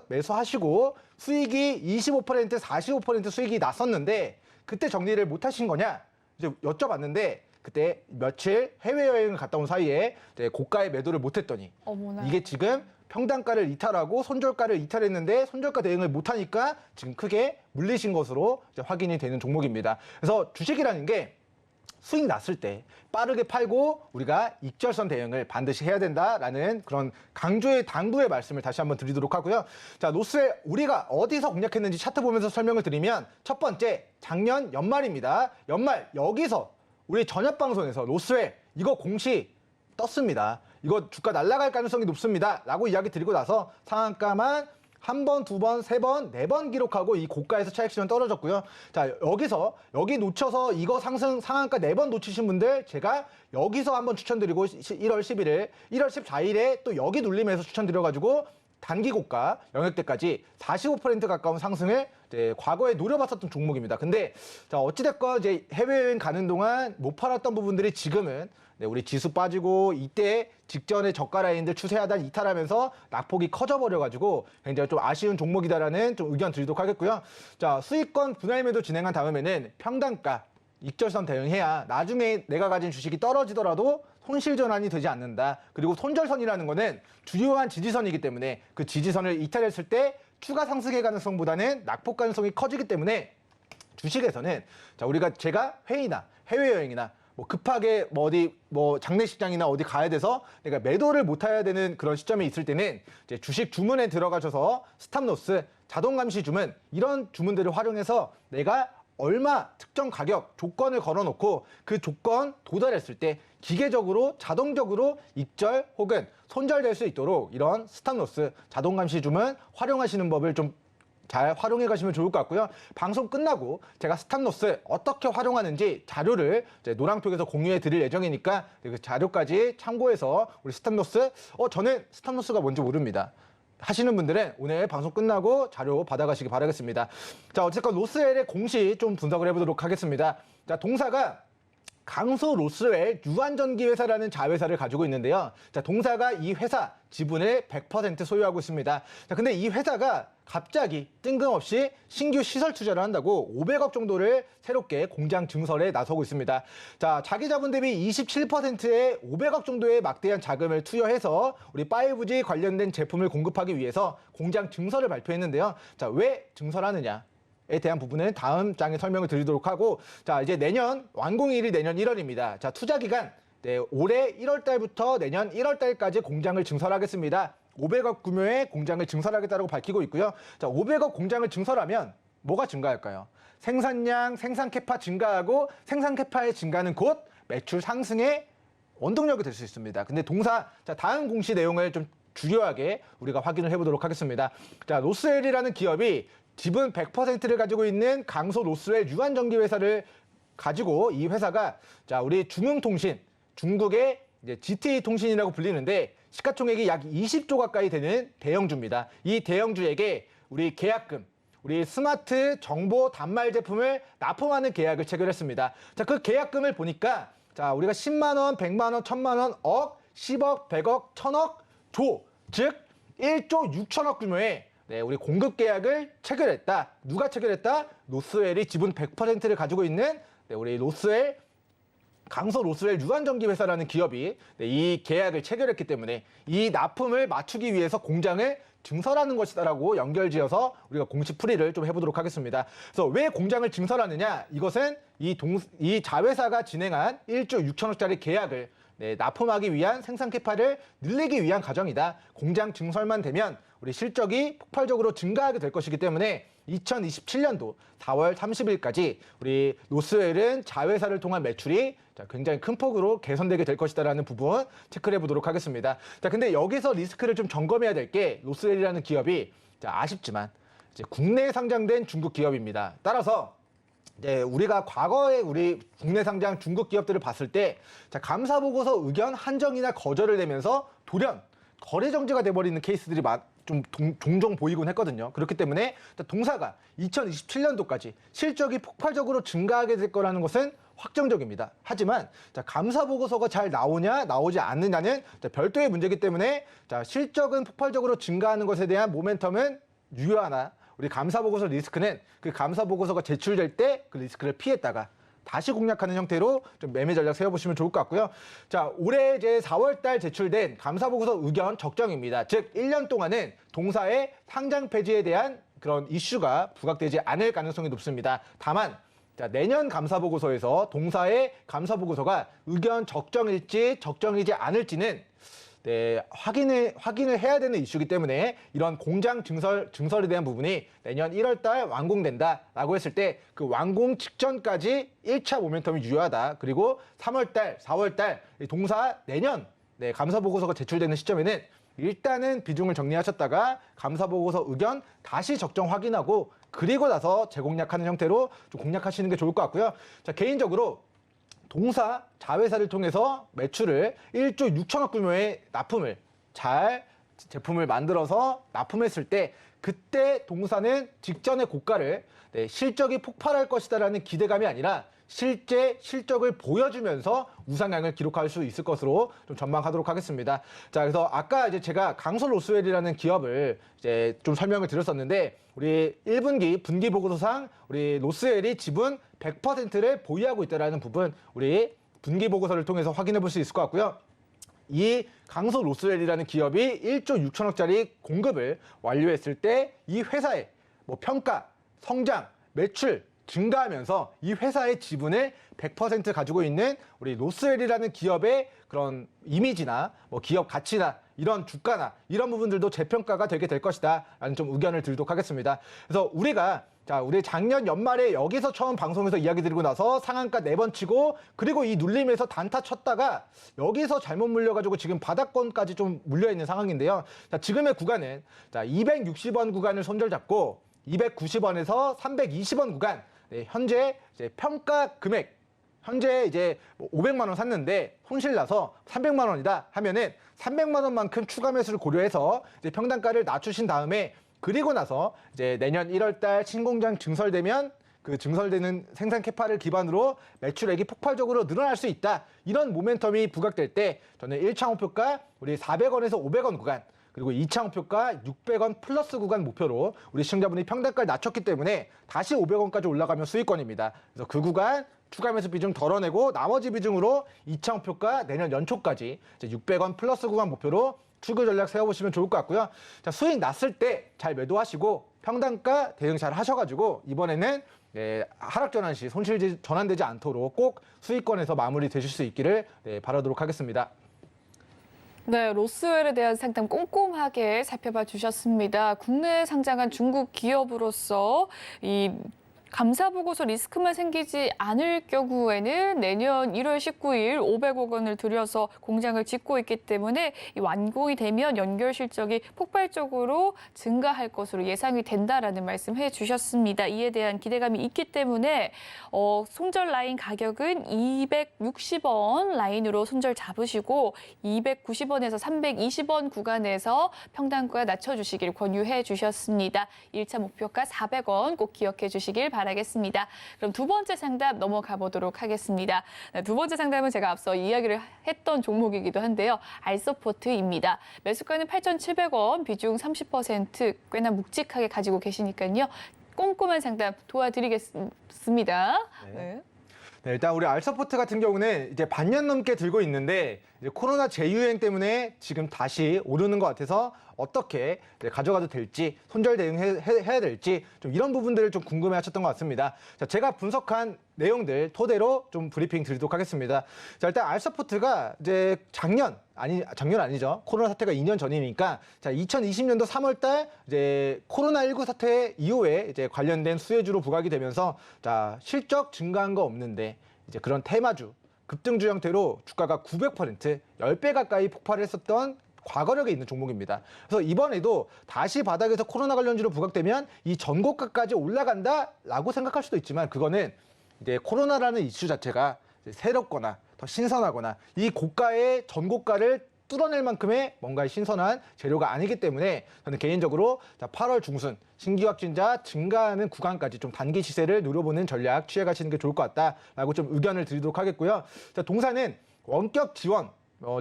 매수하시고 수익이 25%, 45% 수익이 났었는데 그때 정리를 못 하신 거냐? 이제 여쭤봤는데 그때 며칠 해외여행을 갔다 온 사이에 고가의 매도를 못 했더니 어머나. 이게 지금 평단가를 이탈하고 손절가를 이탈했는데 손절가 대응을 못하니까 지금 크게 물리신 것으로 이제 확인이 되는 종목입니다. 그래서 주식이라는 게 수익 났을 때 빠르게 팔고 우리가 익절선 대응을 반드시 해야 된다라는 그런 강조의 당부의 말씀을 다시 한번 드리도록 하고요. 자, 노스웰 우리가 어디서 공략했는지 차트 보면서 설명을 드리면 첫 번째 작년 연말입니다. 연말 여기서 우리 저녁 방송에서 노스웰 이거 공시 떴습니다. 이거 주가 날아갈 가능성이 높습니다. 라고 이야기 드리고 나서 상한가만 한 번, 두 번, 세 번, 네 번 기록하고 이 고가에서 차익 실현 떨어졌고요. 자, 여기 놓쳐서 이거 상한가 4번 놓치신 분들 제가 여기서 한번 추천드리고 1월 11일, 1월 14일에 또 여기 눌림에서 추천드려가지고 단기 고가 영역대까지 45% 가까운 상승을 과거에 노려봤었던 종목입니다. 근데 자, 어찌됐건 이제 해외여행 가는 동안 못 팔았던 부분들이 지금은 우리 지수 빠지고 이때 직전에 저가 라인들 추세하단 이탈하면서 낙폭이 커져버려가지고 굉장히 좀 아쉬운 종목이다라는 좀 의견 드리도록 하겠고요. 자, 수익권 분할 매도 진행한 다음에는 평단가 익절선 대응해야 나중에 내가 가진 주식이 떨어지더라도 손실 전환이 되지 않는다. 그리고 손절선이라는 거는 주요한 지지선이기 때문에 그 지지선을 이탈했을 때 추가 상승의 가능성보다는 낙폭 가능성이 커지기 때문에 주식에서는 자, 제가 회의나 해외여행이나 급하게 어디 장례식장이나 어디 가야 돼서 내가 매도를 못 해야 되는 그런 시점에 있을 때는 이제 주식 주문에 들어가셔서 스탑로스, 자동 감시 주문 이런 주문들을 활용해서 내가 얼마 특정 가격 조건을 걸어놓고 그 조건 도달했을 때 기계적으로 자동적으로 익절 혹은 손절될 수 있도록 이런 스탑로스, 자동 감시 주문 활용하시는 법을 좀 잘 활용해 가시면 좋을 것 같고요. 방송 끝나고 제가 스탑로스 어떻게 활용하는지 자료를 이제 노랑톡에서 공유해 드릴 예정이니까 그 자료까지 참고해서 우리 스탑로스 저는 스탑로스가 뭔지 모릅니다 하시는 분들은 오늘 방송 끝나고 자료 받아가시기 바라겠습니다. 자, 어쨌건 노스웰의 공시 좀 분석을 해보도록 하겠습니다. 자, 동사가 강소 로스웰 유한전기 회사라는 자회사를 가지고 있는데요. 자, 동사가 이 회사 지분을 100% 소유하고 있습니다. 자, 근데 이 회사가 갑자기 뜬금없이 신규 시설 투자를 한다고 500억 정도를 새롭게 공장 증설에 나서고 있습니다. 자, 자기 자본 대비 27%의 500억 정도의 막대한 자금을 투여해서 우리 5G 관련된 제품을 공급하기 위해서 공장 증설을 발표했는데요. 자, 왜 증설하느냐? 에 대한 부분은 다음 장에 설명을 드리도록 하고, 자, 이제 내년 완공일이 내년 1월입니다. 자, 투자 기간 올해 1월 달부터 내년 1월 달까지 공장을 증설하겠습니다. 500억 규모의 공장을 증설하겠다고 밝히고 있고요. 자, 500억 공장을 증설하면 뭐가 증가할까요? 생산량, 생산 캐파 증가하고 생산 캐파의 증가는 곧 매출 상승의 원동력이 될 수 있습니다. 근데 자, 다음 공시 내용을 좀 주요하게 우리가 확인을 해보도록 하겠습니다. 자, 노스웰이라는 기업이 지분 100%를 가지고 있는 강소 노스웰 유한전기 회사를 가지고 이 회사가 자, 우리 중흥통신, 중국의 이제 GT 통신이라고 불리는데 시가총액이 약 20조 가까이 되는 대형주입니다. 이 대형주에게 우리 계약금, 우리 스마트 정보 단말 제품을 납품하는 계약을 체결했습니다. 자, 그 계약금을 보니까 자, 우리가 10만 원, 100만 원, 1000만 원, 억, 10억, 100억, 1000억, 조, 즉 1조 6천억 규모의 우리 공급 계약을 체결했다. 누가 체결했다? 노스웰이 지분 100%를 가지고 있는 우리 강소 노스웰 유한전기 회사라는 기업이 이 계약을 체결했기 때문에 이 납품을 맞추기 위해서 공장을 증설하는 것이다라고 연결지어서 우리가 공식 풀이를 좀 해보도록 하겠습니다. 그래서 왜 공장을 증설하느냐? 이것은 이 자회사가 진행한 1조 6천억짜리 계약을 납품하기 위한 생산 캐파를 늘리기 위한 과정이다. 공장 증설만 되면 우리 실적이 폭발적으로 증가하게 될 것이기 때문에 2027년도 4월 30일까지 우리 로스웰은 자회사를 통한 매출이 굉장히 큰 폭으로 개선되게 될 것이다라는 부분 체크를 해보도록 하겠습니다. 자, 근데 여기서 리스크를 좀 점검해야 될 게 로스웰이라는 기업이 아쉽지만 이제 국내에 상장된 중국 기업입니다. 따라서 이제 우리가 과거에 우리 국내 상장 중국 기업들을 봤을 때 감사 보고서 의견 한정이나 거절을 내면서 돌연 거래 정지가 돼버리는 케이스들이 좀 종종 보이곤 했거든요. 그렇기 때문에 동사가 2027년도까지 실적이 폭발적으로 증가하게 될 거라는 것은 확정적입니다. 하지만 감사 보고서가 잘 나오냐 나오지 않느냐는 별도의 문제이기 때문에 실적은 폭발적으로 증가하는 것에 대한 모멘텀은 유효하나 우리 감사 보고서 리스크는 그 감사 보고서가 제출될 때 그 리스크를 피했다가 다시 공략하는 형태로 좀 매매 전략 세워보시면 좋을 것 같고요. 자, 올해 이제 4월 달 제출된 감사 보고서 의견 적정입니다. 즉 1년 동안은 동사의 상장 폐지에 대한 그런 이슈가 부각되지 않을 가능성이 높습니다. 다만 내년 감사 보고서에서 동사의 감사 보고서가 의견 적정일지 적정이지 않을지는 확인을 해야 되는 이슈이기 때문에 이런 공장 증설에 대한 부분이 내년 1월 달 완공된다라고 했을 때 그 완공 직전까지 1차 모멘텀이 유효하다. 그리고 3월 달, 4월 달 동사 내년 감사 보고서가 제출되는 시점에는 일단은 비중을 정리하셨다가 감사 보고서 의견 다시 적정 확인하고 그리고 나서 재공략하는 형태로 좀 공략하시는 게 좋을 것 같고요. 자, 개인적으로 동사 자회사를 통해서 매출을 1조 6천억 규모의 납품을 제품을 만들어서 납품했을 때 그때 동사는 직전의 고가를 실적이 폭발할 것이다라는 기대감이 아니라 실제 실적을 보여주면서 우상향을 기록할 수 있을 것으로 좀 전망하도록 하겠습니다. 자, 그래서 아까 이제 제가 강솔 로스웰이라는 기업을 이제 좀 설명을 드렸었는데 우리 1분기 분기 보고서상 우리 로스웰이 지분 100%를 보유하고 있다라는 부분 우리 분기 보고서를 통해서 확인해 볼 수 있을 것 같고요. 이 강솔 로스웰이라는 기업이 1조 6천억짜리 공급을 완료했을 때 이 회사의 평가, 성장, 매출 증가하면서 이 회사의 지분을 100% 가지고 있는 우리 로스웰이라는 기업의 그런 이미지나 기업 가치나 이런 주가나 이런 부분들도 재평가가 되게 될 것이다 라는 좀 의견을 드리도록 하겠습니다. 그래서 우리 작년 연말에 여기서 처음 방송에서 이야기 드리고 나서 상한가 4번 치고 그리고 이 눌림에서 단타 쳤다가 여기서 잘못 물려가지고 지금 바닥권까지 좀 물려있는 상황인데요. 자, 지금의 구간은 260원 구간을 손절 잡고 290원에서 320원 구간 현재 이제 평가 금액 현재 이제 500만 원 샀는데 손실 나서 300만 원이다 하면은 300만 원만큼 추가 매수를 고려해서 이제 평단가를 낮추신 다음에 그리고 나서 이제 내년 1월 달 신공장 증설되면 그 증설되는 생산 캐파를 기반으로 매출액이 폭발적으로 늘어날 수 있다. 이런 모멘텀이 부각될 때 저는 1차 목표가 우리 400원에서 500원 구간 그리고 2차 목표가 600원 플러스 구간 목표로 우리 시청자분이 평단가를 낮췄기 때문에 다시 500원까지 올라가면 수익권입니다. 그래서 그 구간 추가 매수 비중 덜어내고 나머지 비중으로 2차 목표가 내년 연초까지 이제 600원 플러스 구간 목표로 추구 전략 세워보시면 좋을 것 같고요. 자, 수익 났을 때 잘 매도하시고 평단가 대응 잘 하셔가지고 이번에는 하락 전환 시 손실 전환되지 않도록 꼭 수익권에서 마무리 되실 수 있기를 바라도록 하겠습니다. 네, 로스웰에 대한 상담 꼼꼼하게 살펴봐 주셨습니다. 국내에 상장한 중국 기업으로서 이 감사 보고서 리스크만 생기지 않을 경우에는 내년 1월 19일 500억 원을 들여서 공장을 짓고 있기 때문에 이 완공이 되면 연결 실적이 폭발적으로 증가할 것으로 예상이 된다라는 말씀해 주셨습니다. 이에 대한 기대감이 있기 때문에 손절 라인 가격은 260원 라인으로 손절 잡으시고 290원에서 320원 구간에서 평단가 낮춰주시길 권유해 주셨습니다. 1차 목표가 400원 꼭 기억해 주시길 바랍니다. 바라겠습니다. 그럼 두 번째 상담 넘어가 보도록 하겠습니다. 두 번째 상담은 제가 앞서 이야기를 했던 종목이기도 한데요. 알서포트입니다. 매수가는 8,700원, 비중 30% 꽤나 묵직하게 가지고 계시니까요. 꼼꼼한 상담 도와드리겠습니다. 네, 일단 우리 알서포트 같은 경우는 이제 반년 넘게 들고 있는데 이제 코로나 재유행 때문에 지금 다시 오르는 것 같아서 어떻게 가져가도 될지, 손절 대응해야 될지 좀 이런 부분들을 좀 궁금해하셨던 것 같습니다. 자, 제가 분석한 내용들 토대로 좀 브리핑 드리도록 하겠습니다. 자, 일단 알서포트가 이제 작년 아니죠. 코로나 사태가 2년 전이니까 자, 2020년도 3월 달 이제 코로나19 사태 이후에 이제 관련된 수혜주로 부각이 되면서 자, 실적 증가한 거 없는데 이제 그런 테마주 급등주 형태로 주가가 900%, 10배 가까이 폭발을 했었던 과거력에 있는 종목입니다. 그래서 이번에도 다시 바닥에서 코로나 관련주로 부각되면 이 전고가까지 올라간다라고 생각할 수도 있지만 그거는 이제 코로나라는 이슈 자체가 새롭거나 더 신선하거나 이 고가의 전고가를 뚫어낼 만큼의 뭔가 신선한 재료가 아니기 때문에 저는 개인적으로 8월 중순 신규 확진자 증가하는 구간까지 좀 단기 시세를 누려보는 전략 취해가시는 게 좋을 것 같다라고 좀 의견을 드리도록 하겠고요. 자, 동사는 원격 지원,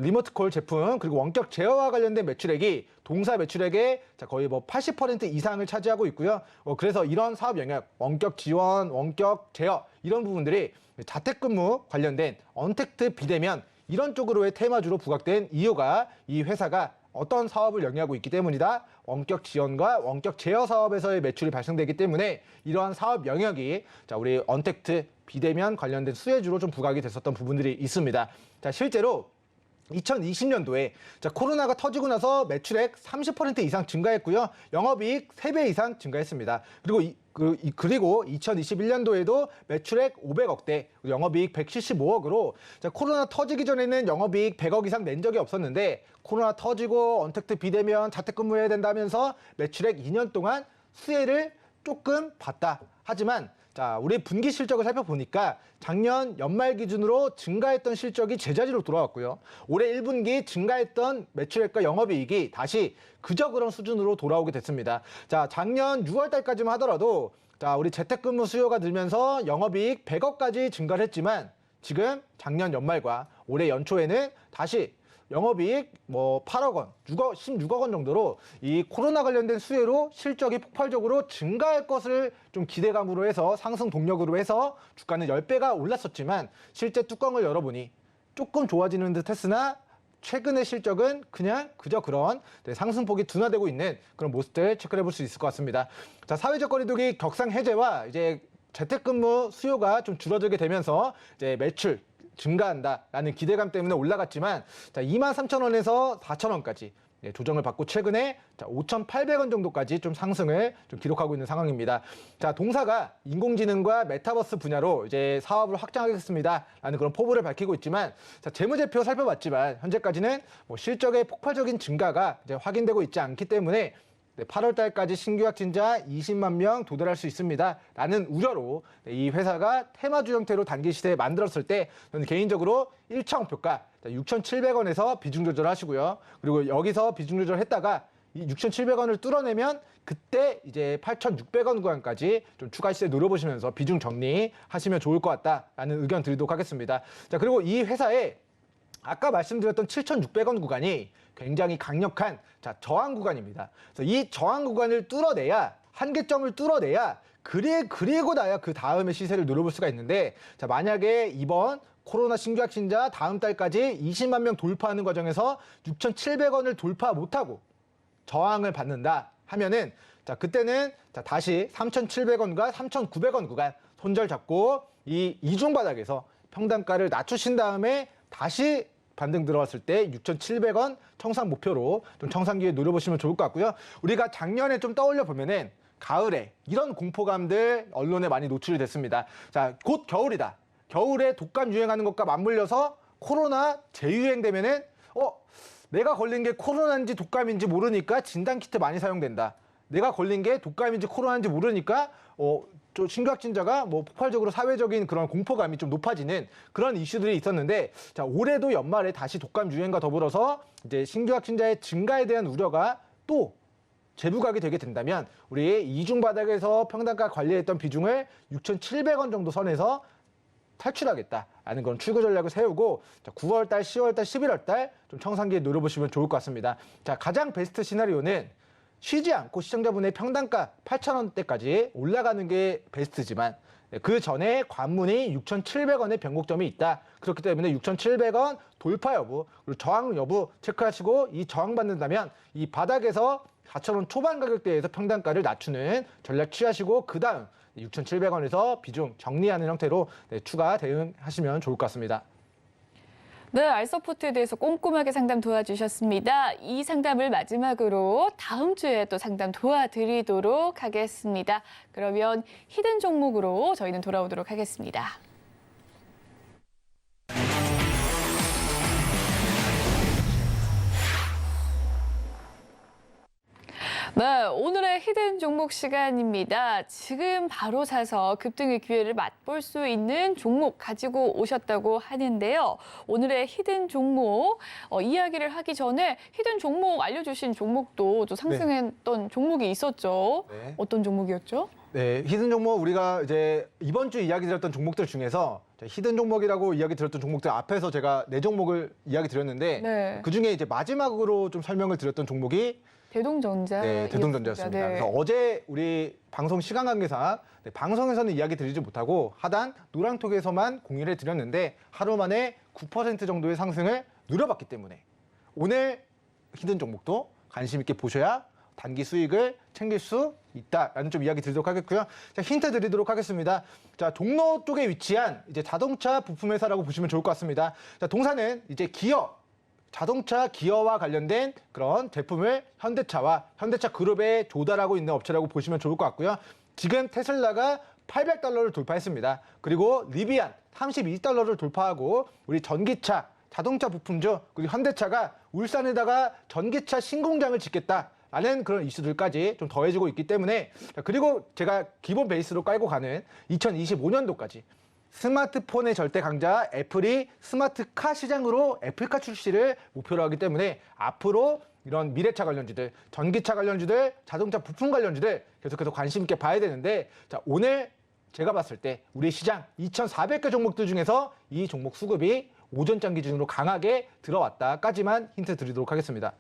리모트콜 제품 그리고 원격 제어와 관련된 매출액이 동사 매출액의 거의 80% 이상을 차지하고 있고요. 그래서 이런 사업 영역, 원격 지원, 원격 제어 이런 부분들이 자택근무 관련된 언택트 비대면 이런 쪽으로의 테마주로 부각된 이유가 이 회사가 어떤 사업을 영위하고 있기 때문이다. 원격 지원과 원격 제어 사업에서의 매출이 발생되기 때문에 이러한 사업 영역이 자, 우리 언택트 비대면 관련된 수혜주로 좀 부각이 됐었던 부분들이 있습니다. 자, 실제로 2020년도에 코로나가 터지고 나서 매출액 30% 이상 증가했고요. 영업이익 3배 이상 증가했습니다. 그리고 2021년도에도 매출액 500억대, 영업이익 175억으로 코로나 터지기 전에는 영업이익 100억 이상 낸 적이 없었는데 코로나 터지고 언택트 비대면 자택근무해야 된다면서 매출액 2년 동안 수혜를 조금 봤다. 하지만 자, 우리 분기 실적을 살펴보니까 작년 연말 기준으로 증가했던 실적이 제자리로 돌아왔고요. 올해 1분기 증가했던 매출액과 영업이익이 다시 그저 그런 수준으로 돌아오게 됐습니다. 자, 작년 6월 달까지만 하더라도 자, 우리 재택근무 수요가 늘면서 영업이익 100억까지 증가를 했지만 지금 작년 연말과 올해 연초에는 다시 영업이익 8억 원, 16억 원 정도로 이 코로나 관련된 수혜로 실적이 폭발적으로 증가할 것을 좀 기대감으로 해서 상승 동력으로 해서 주가는 10배가 올랐었지만 실제 뚜껑을 열어보니 조금 좋아지는 듯 했으나 최근의 실적은 그냥 그저 그런 상승폭이 둔화되고 있는 그런 모습들 체크해 볼 수 있을 것 같습니다. 자, 사회적 거리두기 격상 해제와 이제 재택근무 수요가 좀 줄어들게 되면서 이제 매출 증가한다라는 기대감 때문에 올라갔지만 자, 23,000원에서 4,000원까지 조정을 받고 최근에 5,800원 정도까지 좀 상승을 좀 기록하고 있는 상황입니다. 자, 동사가 인공지능과 메타버스 분야로 이제 사업을 확장하겠습니다라는 그런 포부를 밝히고 있지만 자, 재무제표 살펴봤지만 현재까지는 실적의 폭발적인 증가가 이제 확인되고 있지 않기 때문에 8월 달까지 신규 확진자 20만 명 도달할 수 있습니다. 라는 우려로 이 회사가 테마주 형태로 단기 시세에 만들었을 때 저는 개인적으로 1차 목표가 6,700원에서 비중 조절하시고요. 그리고 여기서 비중 조절했다가 이 6,700원을 뚫어내면 그때 이제 8,600원 구간까지 좀 추가 시세 노려보시면서 비중 정리하시면 좋을 것 같다라는 의견 드리도록 하겠습니다. 자, 그리고 이 회사에 아까 말씀드렸던 7,600원 구간이 굉장히 강력한 저항 구간입니다. 그래서 이 저항 구간을 뚫어내야 한계점을 뚫어내야 그리고 나야 그 다음에 시세를 노려볼 수가 있는데 자, 만약에 이번 코로나 신규 확진자 다음 달까지 20만 명 돌파하는 과정에서 6,700원을 돌파 못하고 저항을 받는다 하면은 자, 그때는 자, 다시 3,700원과 3,900원 구간 손절 잡고 이 이중 바닥에서 평단가를 낮추신 다음에 다시 반등 들어왔을 때 6,700원 청산 목표로 좀 청산기에 노려보시면 좋을 것 같고요. 우리가 작년에 좀 떠올려 보면은 가을에 이런 공포감들 언론에 많이 노출이 됐습니다. 자, 곧 겨울이다. 겨울에 독감 유행하는 것과 맞물려서 코로나 재유행되면은 내가 걸린 게 코로나인지 독감인지 모르니까 진단키트 많이 사용된다. 내가 걸린 게 독감인지 코로나인지 모르니까 신규 확진자가 폭발적으로 사회적인 그런 공포감이 좀 높아지는 그런 이슈들이 있었는데 자, 올해도 연말에 다시 독감 유행과 더불어서 이제 신규 확진자의 증가에 대한 우려가 또 재부각이 되게 된다면 우리 이중 바닥에서 평단가 관리했던 비중을 6,700원 정도 선에서 탈출하겠다라는 그런 출구 전략을 세우고 자, 9월달, 10월달, 11월달 좀 청산기에 노려보시면 좋을 것 같습니다. 자, 가장 베스트 시나리오는 쉬지 않고 시청자분의 평단가 8,000원대까지 올라가는 게 베스트지만 그 전에 관문이 6,700원의 변곡점이 있다. 그렇기 때문에 6,700원 돌파 여부, 그리고 저항 여부 체크하시고 이 저항받는다면 이 바닥에서 4,000원 초반 가격대에서 평단가를 낮추는 전략 취하시고 그다음 6,700원에서 비중 정리하는 형태로 추가 대응하시면 좋을 것 같습니다. 네, 알서포트에 대해서 꼼꼼하게 상담 도와주셨습니다. 이 상담을 마지막으로 다음 주에 또 상담 도와드리도록 하겠습니다. 그러면 히든 종목으로 저희는 돌아오도록 하겠습니다. 네, 오늘의 히든 종목 시간입니다. 지금 바로 사서 급등의 기회를 맛볼 수 있는 종목 가지고 오셨다고 하는데요. 오늘의 히든 종목 이야기를 하기 전에 히든 종목 알려주신 종목도 또 상승했던 종목이 있었죠. 네. 어떤 종목이었죠? 네, 히든 종목 우리가 이제 이번 주 이야기 드렸던 종목들 중에서 히든 종목이라고 이야기 드렸던 종목들 앞에서 제가 4종목을 이야기 드렸는데 네. 그중에 이제 마지막으로 좀 설명을 드렸던 종목이 대동전자. 네, 대동전자였습니다. 네. 그래서 어제 우리 방송 시간 관계상 방송에서는 이야기 드리지 못하고 하단 노란톡에서만 공유를 드렸는데 하루 만에 9% 정도의 상승을 누려봤기 때문에 오늘 히든 종목도 관심 있게 보셔야 단기 수익을 챙길 수 있다라는 좀 이야기 드리도록 하겠고요. 자, 힌트 드리도록 하겠습니다. 자, 종로 쪽에 위치한 이제 자동차 부품 회사라고 보시면 좋을 것 같습니다. 자, 동사는 이제 자동차 기어와 관련된 그런 제품을 현대차와 현대차 그룹에 조달하고 있는 업체라고 보시면 좋을 것 같고요. 지금 테슬라가 $800를 돌파했습니다. 그리고 리비안 32달러를 돌파하고 우리 전기차, 자동차 부품주, 그리고 현대차가 울산에다가 전기차 신공장을 짓겠다라는 그런 이슈들까지 좀 더해지고 있기 때문에 그리고 제가 기본 베이스로 깔고 가는 2025년도까지 스마트폰의 절대 강자 애플이 스마트카 시장으로 애플카 출시를 목표로 하기 때문에 앞으로 이런 미래차 관련주들, 전기차 관련주들, 자동차 부품 관련주들 계속해서 관심 있게 봐야 되는데 자, 오늘 제가 봤을 때 우리 시장 2,400개 종목들 중에서 이 종목 수급이 오전장 기준으로 강하게 들어왔다까지만 힌트 드리도록 하겠습니다.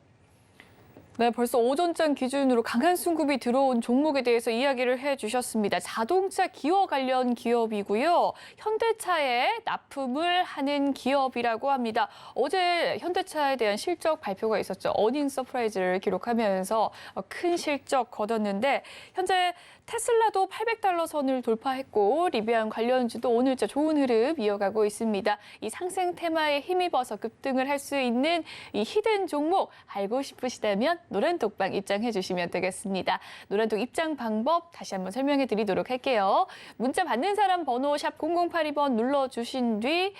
네, 벌써 오전장 기준으로 강한 수급이 들어온 종목에 대해서 이야기를 해주셨습니다. 자동차 기어 관련 기업이고요. 현대차에 납품을 하는 기업이라고 합니다. 어제 현대차에 대한 실적 발표가 있었죠. 어닝 서프라이즈를 기록하면서 큰 실적 거뒀는데 현재 테슬라도 $800 선을 돌파했고 리비안 관련주도 오늘자 좋은 흐름 이어가고 있습니다. 이 상승 테마에 힘입어서 급등을 할 수 있는 이 히든 종목 알고 싶으시다면 노란톡방 입장해 주시면 되겠습니다. 노란톡 입장 방법 다시 한번 설명해 드리도록 할게요. 문자 받는 사람 번호 샵 0082번 눌러주신 뒤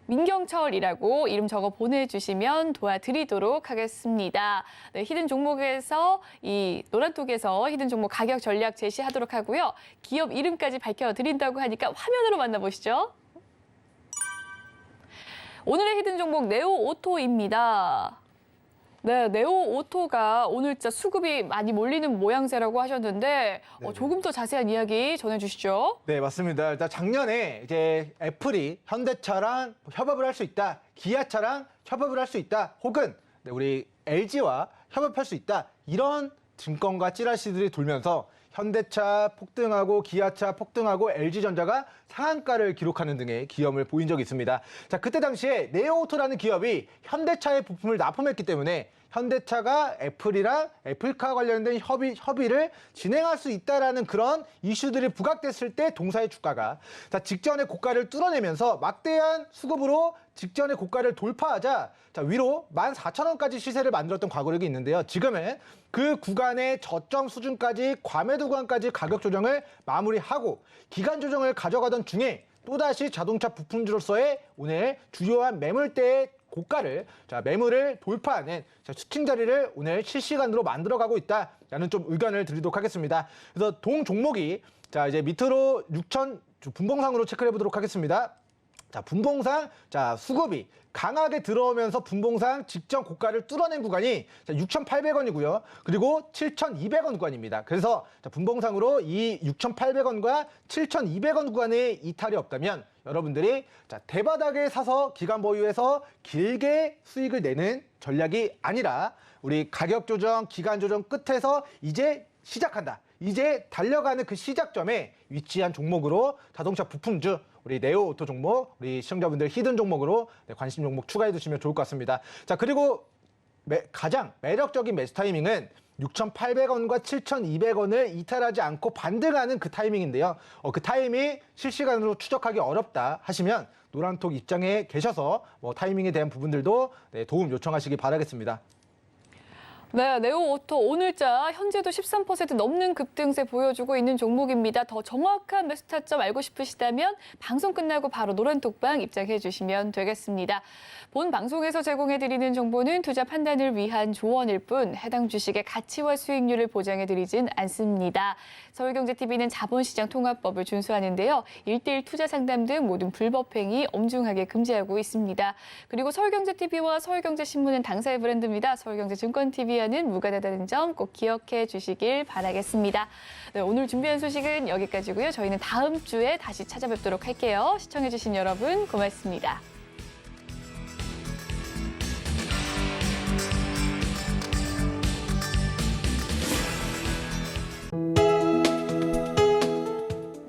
민경철이라고 이름 적어 보내주시면 도와드리도록 하겠습니다. 네, 히든 종목에서 이 노란톡에서 히든 종목 가격 전략 제시하도록 하고요. 기업 이름까지 밝혀드린다고 하니까 화면으로 만나보시죠. 오늘의 히든 종목 네오오토입니다. 네, 네오오토가 오늘자 수급이 많이 몰리는 모양새라고 하셨는데 조금 더 자세한 이야기 전해주시죠. 네, 맞습니다. 일단 작년에 이제 애플이 현대차랑 협업을 할 수 있다, 기아차랑 협업을 할 수 있다, 혹은 우리 LG와 협업할 수 있다 이런 증권가 찌라시들이 돌면서 현대차 폭등하고 기아차 폭등하고 LG전자가 상한가를 기록하는 등의 기염을 보인 적이 있습니다. 자, 그때 당시에 네오오토라는 기업이 현대차의 부품을 납품했기 때문에 현대차가 애플이랑 애플카 관련된 협의를 진행할 수 있다라는 그런 이슈들이 부각됐을 때 동사의 주가가 직전의 고가를 뚫어내면서 막대한 수급으로 직전의 고가를 돌파하자 위로 14,000원까지 시세를 만들었던 과거력이 있는데요. 지금은 그 구간의 저점 수준까지 과매도 구간까지 가격 조정을 마무리하고 기간 조정을 가져가던 중에 또다시 자동차 부품주로서의 오늘 주요한 매물대의 고가를 매물을 돌파하는 수층 자리를 오늘 실시간으로 만들어가고 있다라는 좀 의견을 드리도록 하겠습니다. 그래서 동 종목이 이제 밑으로 6천 분봉상으로 체크를 해보도록 하겠습니다. 자, 분봉상 수급이 강하게 들어오면서 분봉상 직전 고가를 뚫어낸 구간이 6,800원이고요. 그리고 7,200원 구간입니다. 그래서 분봉상으로 이 6,800원과 7,200원 구간에 이탈이 없다면 여러분들이 대바닥에 사서 기간 보유해서 길게 수익을 내는 전략이 아니라 우리 가격 조정, 기간 조정 끝에서 이제 시작한다. 이제 달려가는 그 시작점에 위치한 종목으로 자동차 부품주 우리 네오 오토 종목, 우리 시청자분들 히든 종목으로 관심 종목 추가해 두시면 좋을 것 같습니다. 자, 그리고 가장 매력적인 매수 타이밍은 6,800원과 7,200원을 이탈하지 않고 반등하는 그 타이밍인데요. 그 타이밍 실시간으로 추적하기 어렵다 하시면 노란톡 입장에 계셔서 타이밍에 대한 부분들도 도움 요청하시기 바라겠습니다. 네, 네오오토 오늘자 현재도 13% 넘는 급등세 보여주고 있는 종목입니다. 더 정확한 매수 타점 알고 싶으시다면 방송 끝나고 바로 노란톡방 입장해 주시면 되겠습니다. 본 방송에서 제공해드리는 정보는 투자 판단을 위한 조언일 뿐 해당 주식의 가치와 수익률을 보장해드리진 않습니다. 서울경제TV는 자본시장 통합법을 준수하는데요. 1:1 투자 상담 등 모든 불법 행위 엄중하게 금지하고 있습니다. 그리고 서울경제TV와 서울경제신문은 당사의 브랜드입니다. 서울경제증권TV와는 무관하다는 점 꼭 기억해 주시길 바라겠습니다. 네, 오늘 준비한 소식은 여기까지고요. 저희는 다음 주에 다시 찾아뵙도록 할게요. 시청해 주신 여러분 고맙습니다.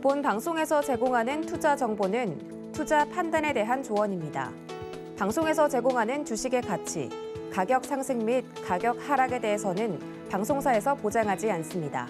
본 방송에서 제공하는 투자 정보는 투자 판단에 대한 조언입니다. 방송에서 제공하는 주식의 가치, 가격 상승 및 가격 하락에 대해서는 방송사에서 보장하지 않습니다.